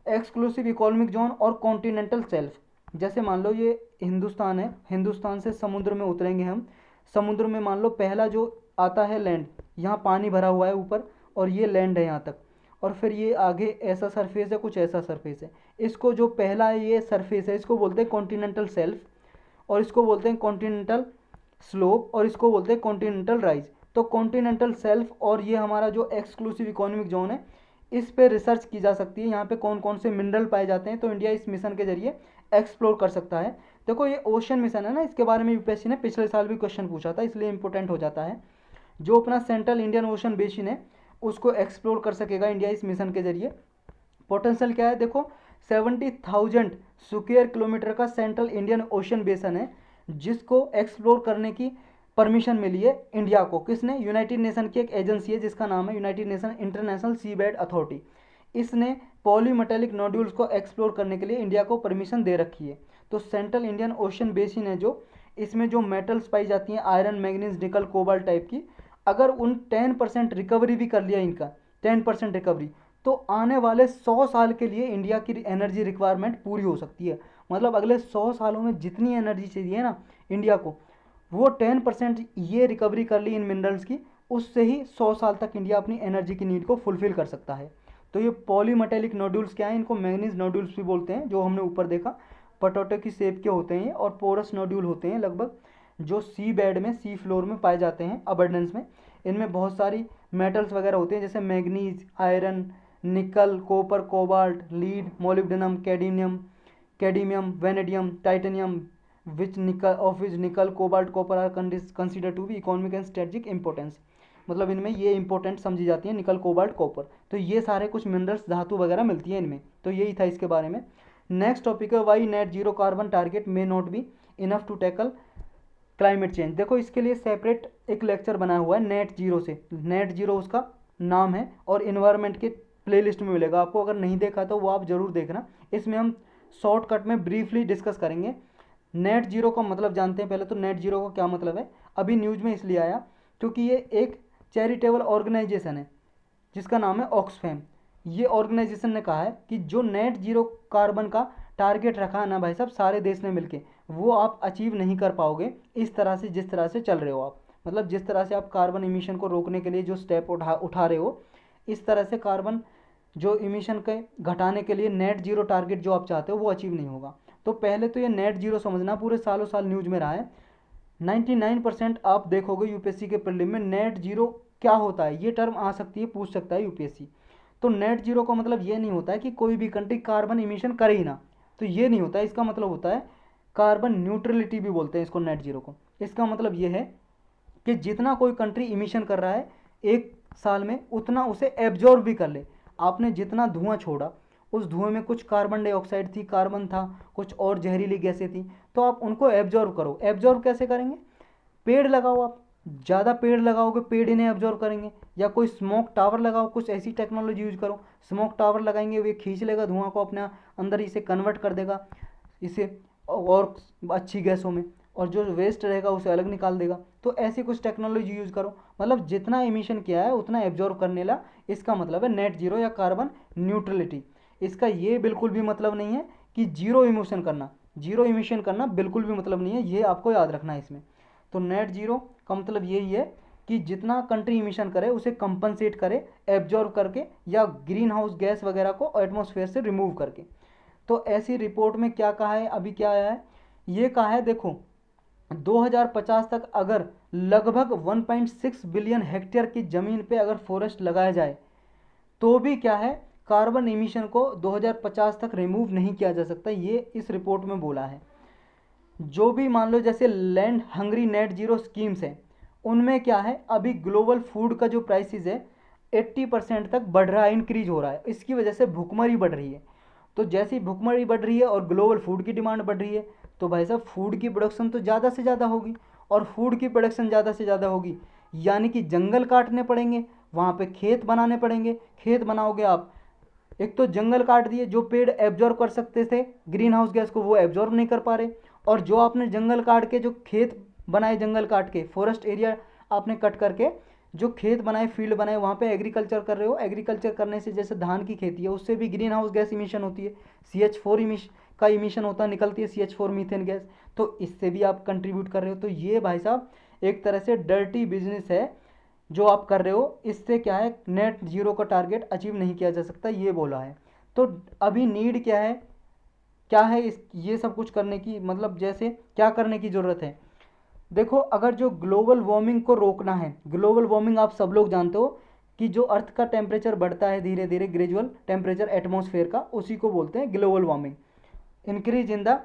S1: एक्सक्लूसिव इकोनॉमिक जोन और कॉन्टिनेंटल शेल्फ, जैसे मान लो ये हिंदुस्तान है, हिंदुस्तान से समुद्र में उतरेंगे हम, समुद्र में मान लो पहला जो आता है लैंड, यहाँ पानी भरा हुआ है ऊपर और ये लैंड है यहाँ तक, और फिर ये आगे ऐसा सरफेस है, कुछ ऐसा सरफेस है। इसको जो पहला ये सरफेस है इसको बोलते हैं कॉन्टिनेंटल सेल्फ, और इसको बोलते हैं कॉन्टिनेंटल स्लोप, और इसको बोलते हैं कॉन्टिनेंटल राइज। तो कॉन्टिनेंटल सेल्फ और ये हमारा जो एक्सक्लूसिव इकोनॉमिक जोन है, इस पे रिसर्च की जा सकती है, यहाँ पे कौन कौन से मिनरल पाए जाते हैं, तो इंडिया इस मिशन के जरिए एक्सप्लोर कर सकता है। देखो ये ओशन मिशन है ना, इसके बारे में यूपीएससी ने पिछले साल भी क्वेश्चन पूछा था, इसलिए इंपॉर्टेंट हो जाता है। जो अपना सेंट्रल इंडियन ओशन बेसिन है उसको एक्सप्लोर कर सकेगा इंडिया इस मिशन के जरिए। पोटेंशियल क्या है देखो, 70,000 स्क्वायर किलोमीटर का सेंट्रल इंडियन ओशन बेसन है, जिसको एक्सप्लोर करने की परमिशन मिली है इंडिया को। किसने? यूनाइटेड नेशन की एक एजेंसी है जिसका नाम है यूनाइटेड नेशन इंटरनेशनल सी बेड अथॉरिटी। इसने पॉलीमेटेलिक नोड्यूल्स को एक्सप्लोर करने के लिए इंडिया को परमिशन दे रखी है। तो सेंट्रल इंडियन ओशन बेसिन है जो, इसमें जो मेटल्स पाई जाती हैं आयरन, मैग्नीज, निकल, कोबाल्ट टाइप की, अगर उन 10% रिकवरी भी कर लिया इनका, 10% रिकवरी, तो आने वाले 100 साल के लिए इंडिया की एनर्जी रिक्वायरमेंट पूरी हो सकती है। मतलब अगले 100 सालों में जितनी एनर्जी चाहिए ना इंडिया को, वो 10% ये रिकवरी कर ली इन मिनरल्स की, उससे ही 100 साल तक इंडिया अपनी एनर्जी की नीड को फुलफिल कर सकता है। तो ये पॉलीमेटेलिक नोड्यूल्स क्या हैं, इनको मैग्नीज नोड्यूल्स भी बोलते हैं, जो हमने ऊपर देखा पटोटे की शेप के होते हैं, और पोरस नोड्यूल होते हैं लगभग, जो सी बेड में, सी फ्लोर में पाए जाते हैं अबंडेंस में। इनमें बहुत सारी मेटल्स वगैरह होते हैं जैसे manganese, iron, nickel, copper, cobalt, lead, molybdenum, cadmium, vanadium, titanium, which nickel, cobalt, copper are consider to be economic and strategic importance. मतलब इनमें ये इंपॉर्टेंट समझी जाती है, निकल, कोबाल्ट, कॉपर। तो ये सारे कुछ मिनरल्स, धातु वगैरह मिलती है इनमें। तो यही था इसके बारे में। नेक्स्ट टॉपिक है why net zero carbon target may not be enough to tackle climate change. देखो इसके लिए सेपरेट एक लेक्चर बना हुआ है नेट जीरो से, नेट जीरो उसका नाम है, और इन्वायरमेंट के प्लेलिस्ट में मिलेगा आपको, अगर नहीं देखा तो वो आप ज़रूर देखना। इसमें हम शॉर्टकट में ब्रीफली डिस्कस करेंगे। नेट जीरो का मतलब जानते हैं पहले, तो नेट जीरो का क्या मतलब है। अभी न्यूज़ में इसलिए आया क्योंकि ये एक चैरिटेबल ऑर्गेनाइजेशन है जिसका नाम है ऑक्सफैम। ये ऑर्गेनाइजेशन ने कहा है कि जो नेट जीरो कार्बन का टारगेट रखा है ना भाई साहब सारे देश ने मिलके, वो आप अचीव नहीं कर पाओगे इस तरह से, जिस तरह से चल रहे हो आप। मतलब जिस तरह से आप कार्बन इमिशन को रोकने के लिए जो स्टेप उठा रहे हो, इस तरह से कार्बन जो इमिशन के घटाने के लिए नेट जीरो टारगेट जो आप चाहते हो वो अचीव नहीं होगा। तो पहले तो ये नेट जीरो समझना, पूरे सालों साल न्यूज़ में रहा है। 99% आप देखोगे यूपीएससी के प्रीलिम में नेट जीरो क्या होता है, ये टर्म आ सकती है, पूछ सकता है यूपीएससी। तो नेट जीरो का मतलब ये नहीं होता है कि कोई भी कंट्री कार्बन इमिशन करे ही ना, तो ये नहीं होता है। इसका मतलब होता है कार्बन न्यूट्रलिटी भी बोलते हैं इसको, नेट जीरो को। इसका मतलब ये है कि जितना कोई कंट्री इमिशन कर रहा है एक साल में, उतना उसे एब्जॉर्ब भी कर ले। आपने जितना धुआं छोड़ा, उस धुएं में कुछ कार्बन डाइऑक्साइड थी, कार्बन था, कुछ और जहरीली गैसें थी, तो आप उनको एब्जॉर्ब करो। एब्जॉर्ब कैसे करेंगे? पेड़ लगाओ, आप ज़्यादा पेड़ लगाओगे, पेड़ इन्हें एब्जॉर्ब करेंगे। या कोई स्मोक टावर लगाओ, कुछ ऐसी टेक्नोलॉजी यूज करो, स्मोक टावर लगाएंगे, वे खींच लेगा धुआं को अपने अंदर, इसे कन्वर्ट कर देगा इसे और अच्छी गैसों में, और जो वेस्ट रहेगा उसे अलग निकाल देगा। तो ऐसी कुछ टेक्नोलॉजी यूज़ करो, मतलब जितना इमिशन किया है उतना एब्जॉर्ब करने ला। इसका मतलब है नेट जीरो या कार्बन न्यूट्रलिटी। इसका ये बिल्कुल भी मतलब नहीं है कि जीरो इमिशन करना, जीरो इमिशन करना बिल्कुल भी मतलब नहीं है, ये आपको याद रखना है इसमें। तो नेट जीरो का मतलब यही है कि जितना कंट्री इमिशन करे उसे कंपनसेट करे एब्जॉर्ब करके, या ग्रीन हाउस गैस वगैरह को एटमॉस्फेयर से रिमूव करके। तो ऐसी रिपोर्ट में क्या कहा है, अभी क्या आया है, ये कहा है देखो 2050 तक अगर लगभग 1.6 बिलियन हेक्टेयर की ज़मीन पे अगर फॉरेस्ट लगाया जाए, तो भी क्या है, कार्बन इमिशन को 2050 तक रिमूव नहीं किया जा सकता। ये इस रिपोर्ट में बोला है। जो भी मान लो जैसे land hungry net zero schemes हैं, उनमें क्या है, अभी ग्लोबल फूड का जो प्राइसेस है 80% तक बढ़ रहा है, इंक्रीज हो रहा है। इसकी वजह से भुखमरी बढ़ रही है। तो जैसी भुखमरी बढ़ रही है और ग्लोबल फूड की डिमांड बढ़ रही है, तो भाई साहब फूड की प्रोडक्शन तो ज़्यादा से ज़्यादा होगी, और फूड की प्रोडक्शन ज़्यादा से ज़्यादा होगी यानी कि जंगल काटने पड़ेंगे, वहाँ पे खेत बनाने पड़ेंगे। खेत बनाओगे आप, एक तो जंगल काट दिए, जो पेड़ एब्जॉर्ब कर सकते थे ग्रीन हाउस गैस को वो एब्जॉर्ब नहीं कर पा रहे, और जो आपने जंगल काट के जो खेत बनाए, जंगल काट के फॉरेस्ट एरिया आपने कट करके जो खेत बनाए, फील्ड बनाए, वहाँ पे एग्रीकल्चर कर रहे हो। एग्रीकल्चर करने से जैसे धान की खेती है, उससे भी ग्रीन हाउस गैस इमिशन होती है, CH4 का इमिशन होता है, निकलती है CH4 मीथेन गैस, तो इससे भी आप कंट्रीब्यूट कर रहे हो। तो ये भाई साहब एक तरह से डर्टी बिजनेस है जो आप कर रहे हो इससे क्या है, नेट जीरो का टारगेट अचीव नहीं किया जा सकता, ये बोला है। तो अभी नीड क्या है इस ये सब कुछ करने की, मतलब जैसे क्या करने की ज़रूरत है। देखो, अगर जो ग्लोबल वार्मिंग को रोकना है, ग्लोबल वार्मिंग आप सब लोग जानते हो कि जो अर्थ का टेम्परेचर बढ़ता है धीरे धीरे, ग्रेजुअल टेम्परेचर एटमॉस्फेयर का, उसी को बोलते हैं global warming. Increase in the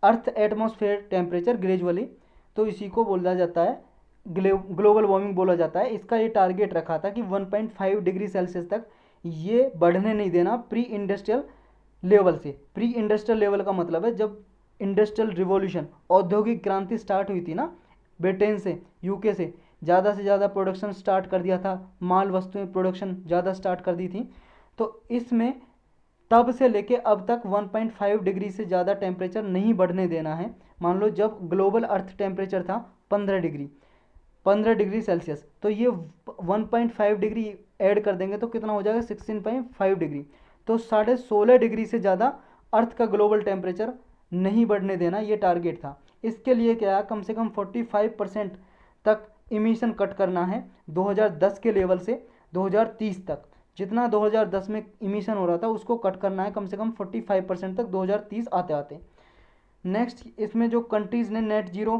S1: earth atmosphere temperature gradually, तो इसी को बोला जाता है ग्लोबल वार्मिंग बोला जाता है। इसका ये टारगेट रखा था कि 1.5 डिग्री सेल्सियस तक ये बढ़ने नहीं देना प्री इंडस्ट्रियल लेवल से। प्री इंडस्ट्रियल लेवल का मतलब है जब इंडस्ट्रियल रिवॉल्यूशन, औद्योगिक क्रांति स्टार्ट हुई थी ना, ब्रिटेन से, यूके से ज़्यादा प्रोडक्शन स्टार्ट कर दिया था, माल वस्तुएं प्रोडक्शन ज़्यादा स्टार्ट कर दी थी, तो इसमें तब से लेके अब तक 1.5 डिग्री से ज़्यादा टेम्परेचर नहीं बढ़ने देना है। मान लो जब ग्लोबल अर्थ टेम्परेचर था 15 डिग्री सेल्सियस, तो ये 1.5 डिग्री ऐड कर देंगे तो कितना हो जाएगा, 16.5 डिग्री। तो 16.5 डिग्री से ज़्यादा अर्थ का ग्लोबल टेम्परेचर नहीं बढ़ने देना, ये टारगेट था। इसके लिए क्या है, कम से कम 45% तक इमिशन कट करना है 2010 के लेवल से 2030 तक। जितना 2010 में इमिशन हो रहा था उसको कट करना है कम से कम 45% तक 2030 आते आते। नेक्स्ट, इसमें जो कंट्रीज़ ने नेट जीरो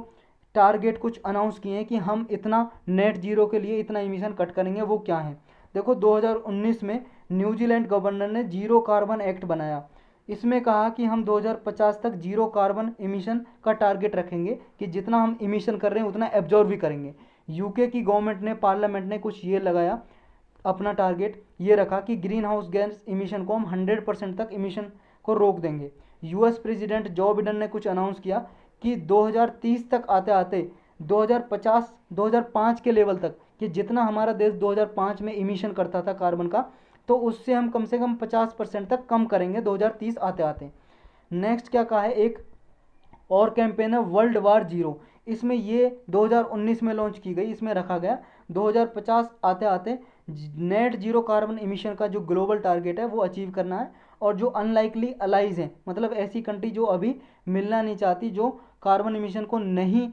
S1: टारगेट कुछ अनाउंस किए हैं कि हम इतना नेट जीरो के लिए इतना इमिशन कट करेंगे, वो क्या है। देखो, 2019 में न्यूजीलैंड गवर्नर ने जीरो कार्बन एक्ट बनाया। इसमें कहा कि हम 2050 तक जीरो कार्बन इमिशन का टारगेट रखेंगे कि जितना हम इमिशन कर रहे हैं उतना एब्जॉर्ब भी करेंगे। यूके की गवर्नमेंट ने, पार्लियामेंट ने कुछ ये लगाया, अपना टारगेट ये रखा कि ग्रीन हाउस गैस इमिशन को हम 100% तक इमिशन को रोक देंगे। यूएस प्रेसिडेंट जो बिडेन ने कुछ अनाउंस किया कि 2030 तक आते आते 2050 2005 के लेवल तक, कि जितना हमारा देश 2005 में इमिशन करता था कार्बन का, तो उससे हम कम से कम 50% तक कम करेंगे 2030 आते आते। नेक्स्ट क्या कहा है, एक और कैंपेन है वर्ल्ड वार जीरो। इसमें ये 2019 में लॉन्च की गई, इसमें रखा गया 2050 आते आते नेट जीरो कार्बन इमिशन का जो ग्लोबल टारगेट है वो अचीव करना है। और जो अनलाइकली अलाइज हैं, मतलब ऐसी कंट्री जो अभी मिलना नहीं चाहती, जो कार्बन इमिशन को नहीं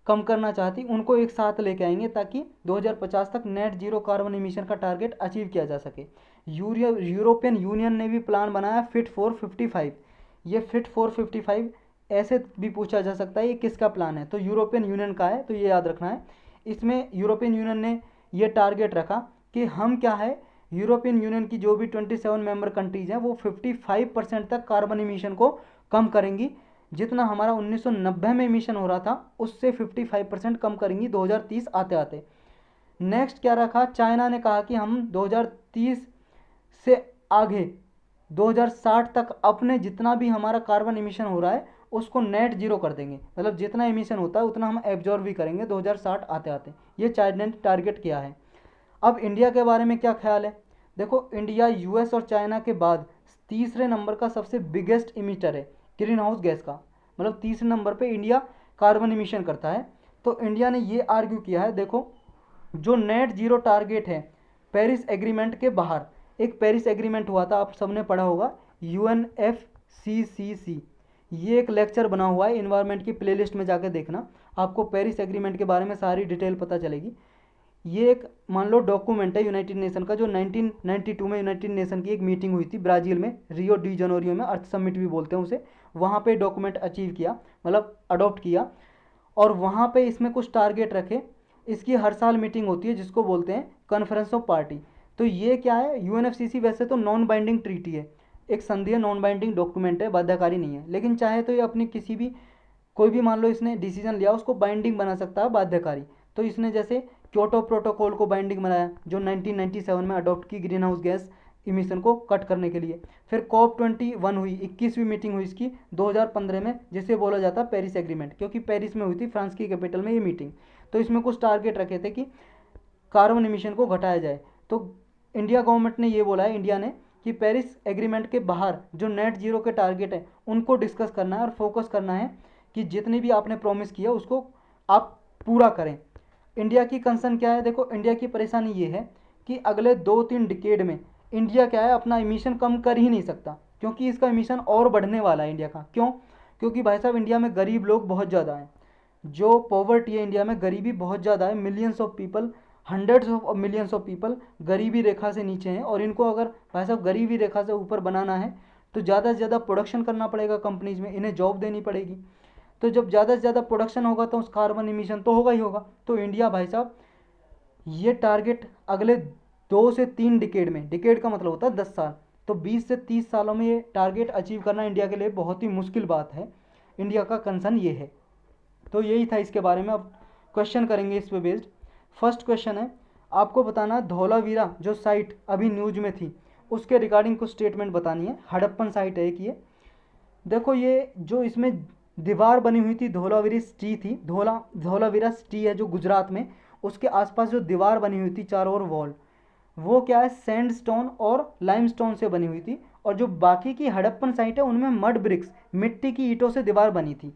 S1: कम करना चाहती, उनको एक साथ लेके आएंगे ताकि 2050 तक नेट जीरो कार्बन इमिशन का टारगेट अचीव किया जा सके। यूरोपियन यूनियन ने भी प्लान बनाया फिट फॉर 55। ये फिट फॉर 55 ऐसे भी पूछा जा सकता है ये किसका प्लान है, तो यूरोपियन यूनियन का है, तो ये याद रखना है। इसमें यूरोपियन यूनियन ने ये टारगेट रखा कि हम क्या है, यूरोपियन यूनियन की जो भी 27 मेंबर कंट्रीज़ हैं वो 55% तक कार्बन इमिशन को कम करेंगी। जितना हमारा 1990 में इमिशन हो रहा था उससे 55% कम करेंगी 2030 आते आते। नेक्स्ट क्या रखा, चाइना ने कहा कि हम 2030 से आगे 2060 तक अपने जितना भी हमारा कार्बन इमिशन हो रहा है उसको नेट जीरो कर देंगे, मतलब जितना इमिशन होता है उतना हम एब्जॉर्ब भी करेंगे 2060 आते आते। ये चाइना ने टारगेट किया है। अब इंडिया के बारे में क्या ख्याल है। देखो, इंडिया यूएस और चाइना के बाद तीसरे नंबर का सबसे बिगेस्ट इमिटर है ग्रीन हाउस गैस का, मतलब तीसरे नंबर पे इंडिया कार्बन इमिशन करता है। तो इंडिया ने ये आर्ग्यू किया है, देखो जो नेट जीरो टारगेट है पेरिस एग्रीमेंट के बाहर, एक पेरिस एग्रीमेंट हुआ था, आप सबने पढ़ा होगा, UNFCCC। ये एक लेक्चर बना हुआ है, इन्वायरमेंट की प्लेलिस्ट में जाकर देखना, आपको पेरिस एग्रीमेंट के बारे में सारी डिटेल पता चलेगी। ये एक मान लो डॉक्यूमेंट है यूनाइटेड नेशन का, जो 1992 में यूनाइटेड नेशन की एक मीटिंग हुई थी ब्राज़ील में, रियो डी जनोरियो में, अर्थ समिट भी बोलते हैं उसे। वहाँ पे डॉक्यूमेंट अचीव किया, मतलब अडॉप्ट किया, और वहाँ पे इसमें कुछ टारगेट रखे। इसकी हर साल मीटिंग होती है जिसको बोलते हैं कॉन्फ्रेंस ऑफ पार्टी। तो ये क्या है, UNFCCC वैसे तो नॉन बाइंडिंग ट्रीटी है, एक संधि है, नॉन बाइंडिंग डॉक्यूमेंट है, बाध्यकारी नहीं है, लेकिन चाहे तो ये अपनी किसी भी, कोई भी मान लो इसने डिसीजन लिया उसको बाइंडिंग बना सकता है, बाध्यकारी। तो इसने जैसे क्योटो प्रोटोकॉल को बाइंडिंग बनाया जो 1997 में अडॉप्ट की ग्रीन हाउस गैस इमिशन को कट करने के लिए। फिर COP21 हुई, 21वीं मीटिंग हुई इसकी 2015 में, जिसे बोला जाता है पेरिस एग्रीमेंट, क्योंकि पेरिस में हुई थी, फ्रांस की कैपिटल में ये मीटिंग। तो इसमें कुछ टारगेट रखे थे कि कार्बन इमिशन को घटाया जाए। तो इंडिया गवर्नमेंट ने ये बोला है, इंडिया ने, कि पेरिस एग्रीमेंट के बाहर जो नेट जीरो के टारगेट है उनको डिस्कस करना है और फोकस करना है कि जितनी भी आपने प्रॉमिस किया उसको आप पूरा करें। इंडिया की कंसर्न क्या है, देखो इंडिया की परेशानी ये है कि अगले 2-3 डिकेड में इंडिया क्या है, अपना इमिशन कम कर ही नहीं सकता, क्योंकि इसका इमिशन और बढ़ने वाला है इंडिया का। क्यों? क्योंकि भाई साहब इंडिया में गरीब लोग बहुत ज़्यादा हैं, जो पॉवर्टी है इंडिया में, गरीबी बहुत ज़्यादा है, millions of people hundreds of millions of people गरीबी रेखा से नीचे हैं, और इनको अगर भाई साहब गरीबी रेखा से ऊपर बनाना है तो ज़्यादा से ज़्यादा प्रोडक्शन करना पड़ेगा कंपनीज में, इन्हें जॉब देनी पड़ेगी। तो जब ज़्यादा से ज़्यादा प्रोडक्शन होगा तो उस कार्बन इमिशन तो होगा ही होगा। तो इंडिया भाई साहब ये टारगेट अगले 2 से 3 डिकेड में, डिकेड का मतलब होता है 10 साल, तो 20 से 30 सालों में ये टारगेट अचीव करना इंडिया के लिए बहुत ही मुश्किल बात है। इंडिया का कंसर्न ये है। तो यही था इसके बारे में। अब क्वेश्चन करेंगे इस पे बेस्ड। फर्स्ट क्वेश्चन है, आपको बताना धौलावीरा जो साइट अभी न्यूज में थी उसके रिगार्डिंग कुछ स्टेटमेंट बतानी है। हड़प्पन साइट है एक ये। देखो ये जो इसमें दीवार बनी हुई थी धौलावीरा सिटी थी, धौलावीरा सिटी है जो गुजरात में, उसके आसपास जो दीवार बनी हुई थी चारों ओर वॉल, वो क्या है सैंडस्टोन और लाइमस्टोन से बनी हुई थी। और जो बाकी की हड़प्पन साइट है उनमें मड ब्रिक्स, मिट्टी की ईंटों से दीवार बनी थी।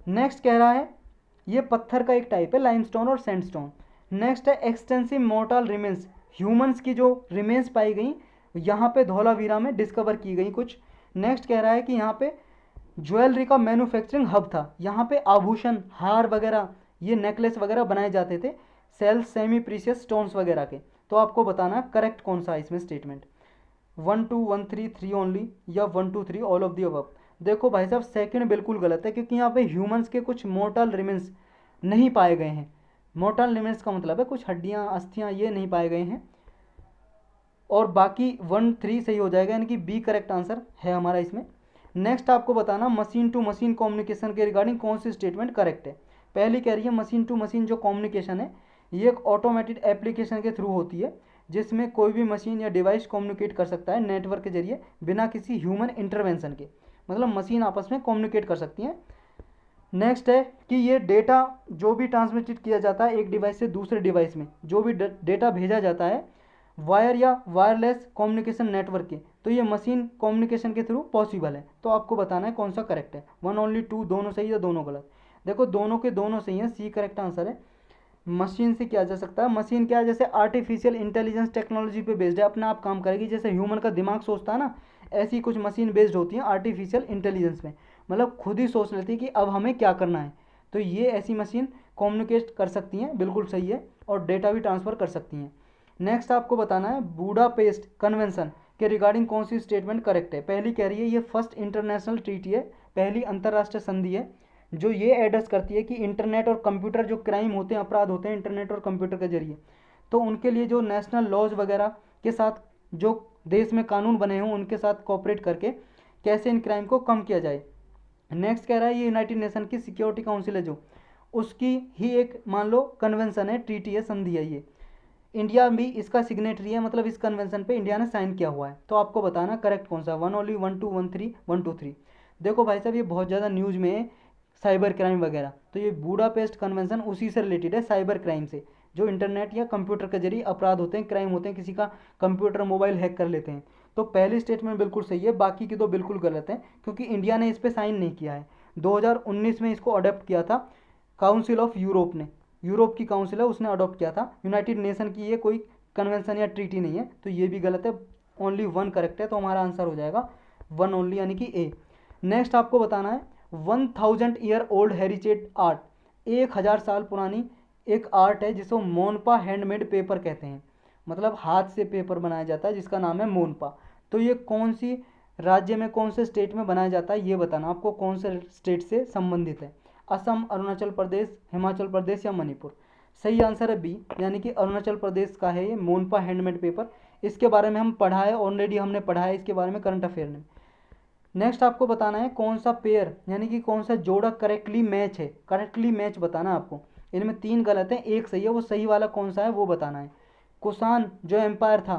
S1: नेक्स्ट कह रहा है ये पत्थर का एक टाइप है लाइमस्टोन और सैंडस्टोन। नेक्स्ट है एक्सटेंसिव मोर्टल रिमेन्स, ह्यूमंस की जो रिमेन्स पाई गई यहाँ पे धौलावीरा में डिस्कवर की गई कुछ। नेक्स्ट कह रहा है कि यहाँ पे ज्वेलरी का मैन्युफैक्चरिंग हब था, यहाँ पे आभूषण हार वगैरह ये नेकलेस वगैरह बनाए जाते थे, सेल्स सेमी प्रीशियस स्टोन्स वगैरह के। तो आपको बताना करेक्ट कौन सा है इसमें स्टेटमेंट, 1 2 1 3 3 ओनली या 1 2 3 ऑल ऑफ दी अबव। देखो भाई साहब सेकंड बिल्कुल गलत है, क्योंकि यहाँ पे ह्यूमंस के कुछ मोर्टल रिमेन्स नहीं पाए गए हैं। मोर्टल रिमेन्स का मतलब है कुछ हड्डियाँ अस्थियाँ ये नहीं पाए गए हैं, और बाकी 1 3 सही हो जाएगा, यानी कि बी करेक्ट आंसर है हमारा इसमें। नेक्स्ट आपको बताना मशीन टू मशीन कम्युनिकेशन के रिगार्डिंग कौन सी स्टेटमेंट करेक्ट है। पहली कह रही है मशीन टू मशीन जो कम्युनिकेशन है ये एक ऑटोमेटेड एप्लीकेशन के थ्रू होती है, जिसमें कोई भी मशीन या डिवाइस कम्युनिकेट कर सकता है नेटवर्क के जरिए बिना किसी ह्यूमन इंटरवेंशन के, मतलब मशीन आपस में कम्युनिकेट कर सकती हैं। नेक्स्ट है कि ये डेटा जो भी ट्रांसमिटेड किया जाता है एक डिवाइस से दूसरे डिवाइस में, जो भी डेटा भेजा जाता है वायर या वायरलेस कम्युनिकेशन नेटवर्क के, तो ये मशीन कम्युनिकेशन के थ्रू पॉसिबल है। तो आपको बताना है कौन सा करेक्ट है, 1 ओनली 2 दोनों सही या दोनों गलत। देखो दोनों के दोनों सही हैं, सी करेक्ट आंसर है। मशीन से किया जा सकता है, मशीन क्या है जैसे आर्टिफिशियल इंटेलिजेंस टेक्नोलॉजी पे बेस्ड है, अपना आप काम करेगी, जैसे ह्यूमन का दिमाग सोचता है ना, ऐसी कुछ मशीन बेस्ड होती हैं आर्टिफिशियल इंटेलिजेंस में, मतलब खुद ही सोच लेती है कि अब हमें क्या करना है। तो ये ऐसी मशीन कम्युनिकेट कर सकती हैं, बिल्कुल सही है, और डेटा भी ट्रांसफ़र कर सकती हैं। नेक्स्ट आपको बताना है बुडापेस्ट कन्वेंशन के रिगार्डिंग कौन सी स्टेटमेंट करेक्ट है। पहली कह रही है ये फर्स्ट इंटरनेशनल ट्रीटी है, पहली अंतर्राष्ट्रीय संधि है जो ये एड्रेस करती है कि इंटरनेट और कंप्यूटर जो क्राइम होते हैं, अपराध होते हैं इंटरनेट और कंप्यूटर के जरिए, तो उनके लिए जो नेशनल लॉज वगैरह के साथ जो देश में कानून बने हों उनके साथ कोऑपरेट करके कैसे इन क्राइम को कम किया जाए। नेक्स्ट कह रहा है ये यूनाइटेड नेशन की सिक्योरिटी काउंसिल है जो, उसकी ही एक मान लो कन्वेंशन है, ट्रीटी है, संधि है ये। इंडिया भी इसका सिग्नेटरी है, मतलब इस कन्वेंशन पे इंडिया ने साइन किया हुआ है। तो आपको बताना करेक्ट कौन सा, 1 ओनली 1 2 1 3 1 2 3। देखो भाई साहब ये बहुत ज़्यादा न्यूज़ में है साइबर क्राइम वगैरह, तो ये बुडापेस्ट कन्वेंशन उसी से रिलेटेड है, साइबर क्राइम से, जो इंटरनेट या कंप्यूटर के जरिए अपराध होते हैं, क्राइम होते हैं, किसी का कंप्यूटर मोबाइल हैक कर लेते हैं। तो पहली स्टेटमेंट बिल्कुल सही है, बाकी की तो बिल्कुल गलत है, क्योंकि इंडिया ने इस पर साइन नहीं किया है। 2019 में इसको अडोप्ट किया था काउंसिल ऑफ यूरोप ने, यूरोप की काउंसिल है उसने अडॉप्ट किया था, यूनाइटेड नेशन की ये कोई कन्वेंशन या ट्रीटी नहीं है। तो ये भी गलत है, ओनली 1 करेक्ट है, तो हमारा आंसर हो जाएगा 1 ओनली यानी कि ए। नेक्स्ट आपको बताना है 1000 ईयर ओल्ड हेरिटेज आर्ट, 1000 साल पुरानी एक आर्ट है जिसको मोनपा हैंडमेड पेपर कहते हैं, मतलब हाथ से पेपर बनाया जाता है जिसका नाम है मोनपा। तो ये कौन सी राज्य में कौन से स्टेट में बनाया जाता है ये बताना आपको, कौन से स्टेट से संबंधित है, असम, अरुणाचल प्रदेश, हिमाचल प्रदेश या मणिपुर। सही आंसर है बी, यानी कि अरुणाचल प्रदेश का है ये मोनपा हैंडमेड पेपर। इसके बारे में हम पढ़ा है, ऑलरेडी हमने पढ़ा है इसके बारे में करंट अफेयर में। नेक्स्ट आपको बताना है कौन सा पेयर यानी कि कौन सा जोड़ा करेक्टली मैच है, करेक्टली मैच बताना आपको। इनमें 3 गलत हैं, एक सही है, वो सही वाला कौन सा है वो बताना है। कुषाण जो एम्पायर था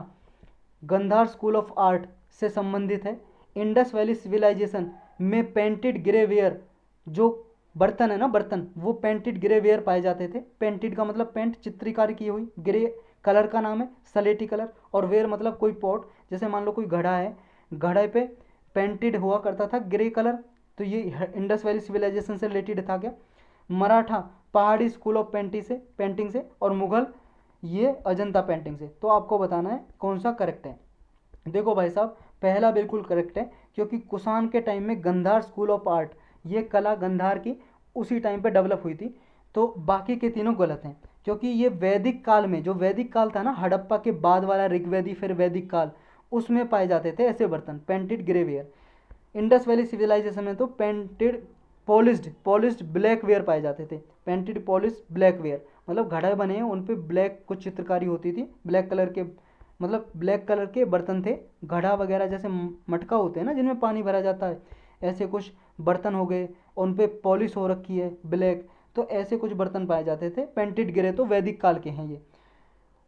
S1: गंधार स्कूल ऑफ आर्ट से संबंधित है। इंडस वैली सिविलाइजेशन में पेंटेड ग्रेवेयर जो बर्तन है ना, बर्तन, वो पेंटेड ग्रेवेयर पाए जाते थे। पेंटेड का मतलब पेंट चित्रकारी की हुई, ग्रे कलर का नाम है सलेटी कलर, और वेयर मतलब कोई पॉट, जैसे मान लो कोई घड़ा है, घड़े पे पेंटेड हुआ करता था ग्रे कलर, तो ये इंडस वैली सिविलाइजेशन से रिलेटेड था क्या। मराठा पहाड़ी स्कूल ऑफ पेंटिंग से, और मुगल ये अजंता पेंटिंग से। तो आपको बताना है कौन सा करेक्ट है। देखो भाई साहब पहला बिल्कुल करेक्ट है, क्योंकि कुषाण के टाइम में गंधार स्कूल ऑफ आर्ट, ये कला गंधार की उसी टाइम पे डेवलप हुई थी। तो बाकी के तीनों गलत हैं, क्योंकि ये वैदिक काल में, जो वैदिक काल था ना, हड़प्पा के बाद वाला ऋग्वेदी फिर वैदिक काल, उसमें पाए जाते थे ऐसे बर्तन, painted grey ware. Indus valley civilisation में तो पेंटेड पॉलिश्ड ब्लैक वेयर पाए जाते थे। पेंटेड पॉलिश्ड ब्लैक वेयर मतलब घड़े बने हैं, उन पे ब्लैक कुछ चित्रकारी होती थी, ब्लैक कलर के, मतलब ब्लैक कलर के बर्तन थे। घड़ा वगैरह जैसे मटका होते हैं ना जिनमें पानी भरा जाता है, ऐसे कुछ बर्तन हो गए, उन पे पॉलिश हो रखी है ब्लैक, तो ऐसे कुछ बर्तन पाए जाते थे। पेंटेड ग्रे तो वैदिक काल के हैं ये।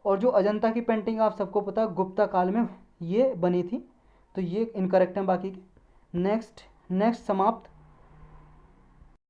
S1: और जो अजंता की पेंटिंग आप सबको पता है गुप्ता काल में ये बनी थी, तो ये इनकरेक्ट है बाकी के। नेक्स्ट नेक्स्ट समाप्त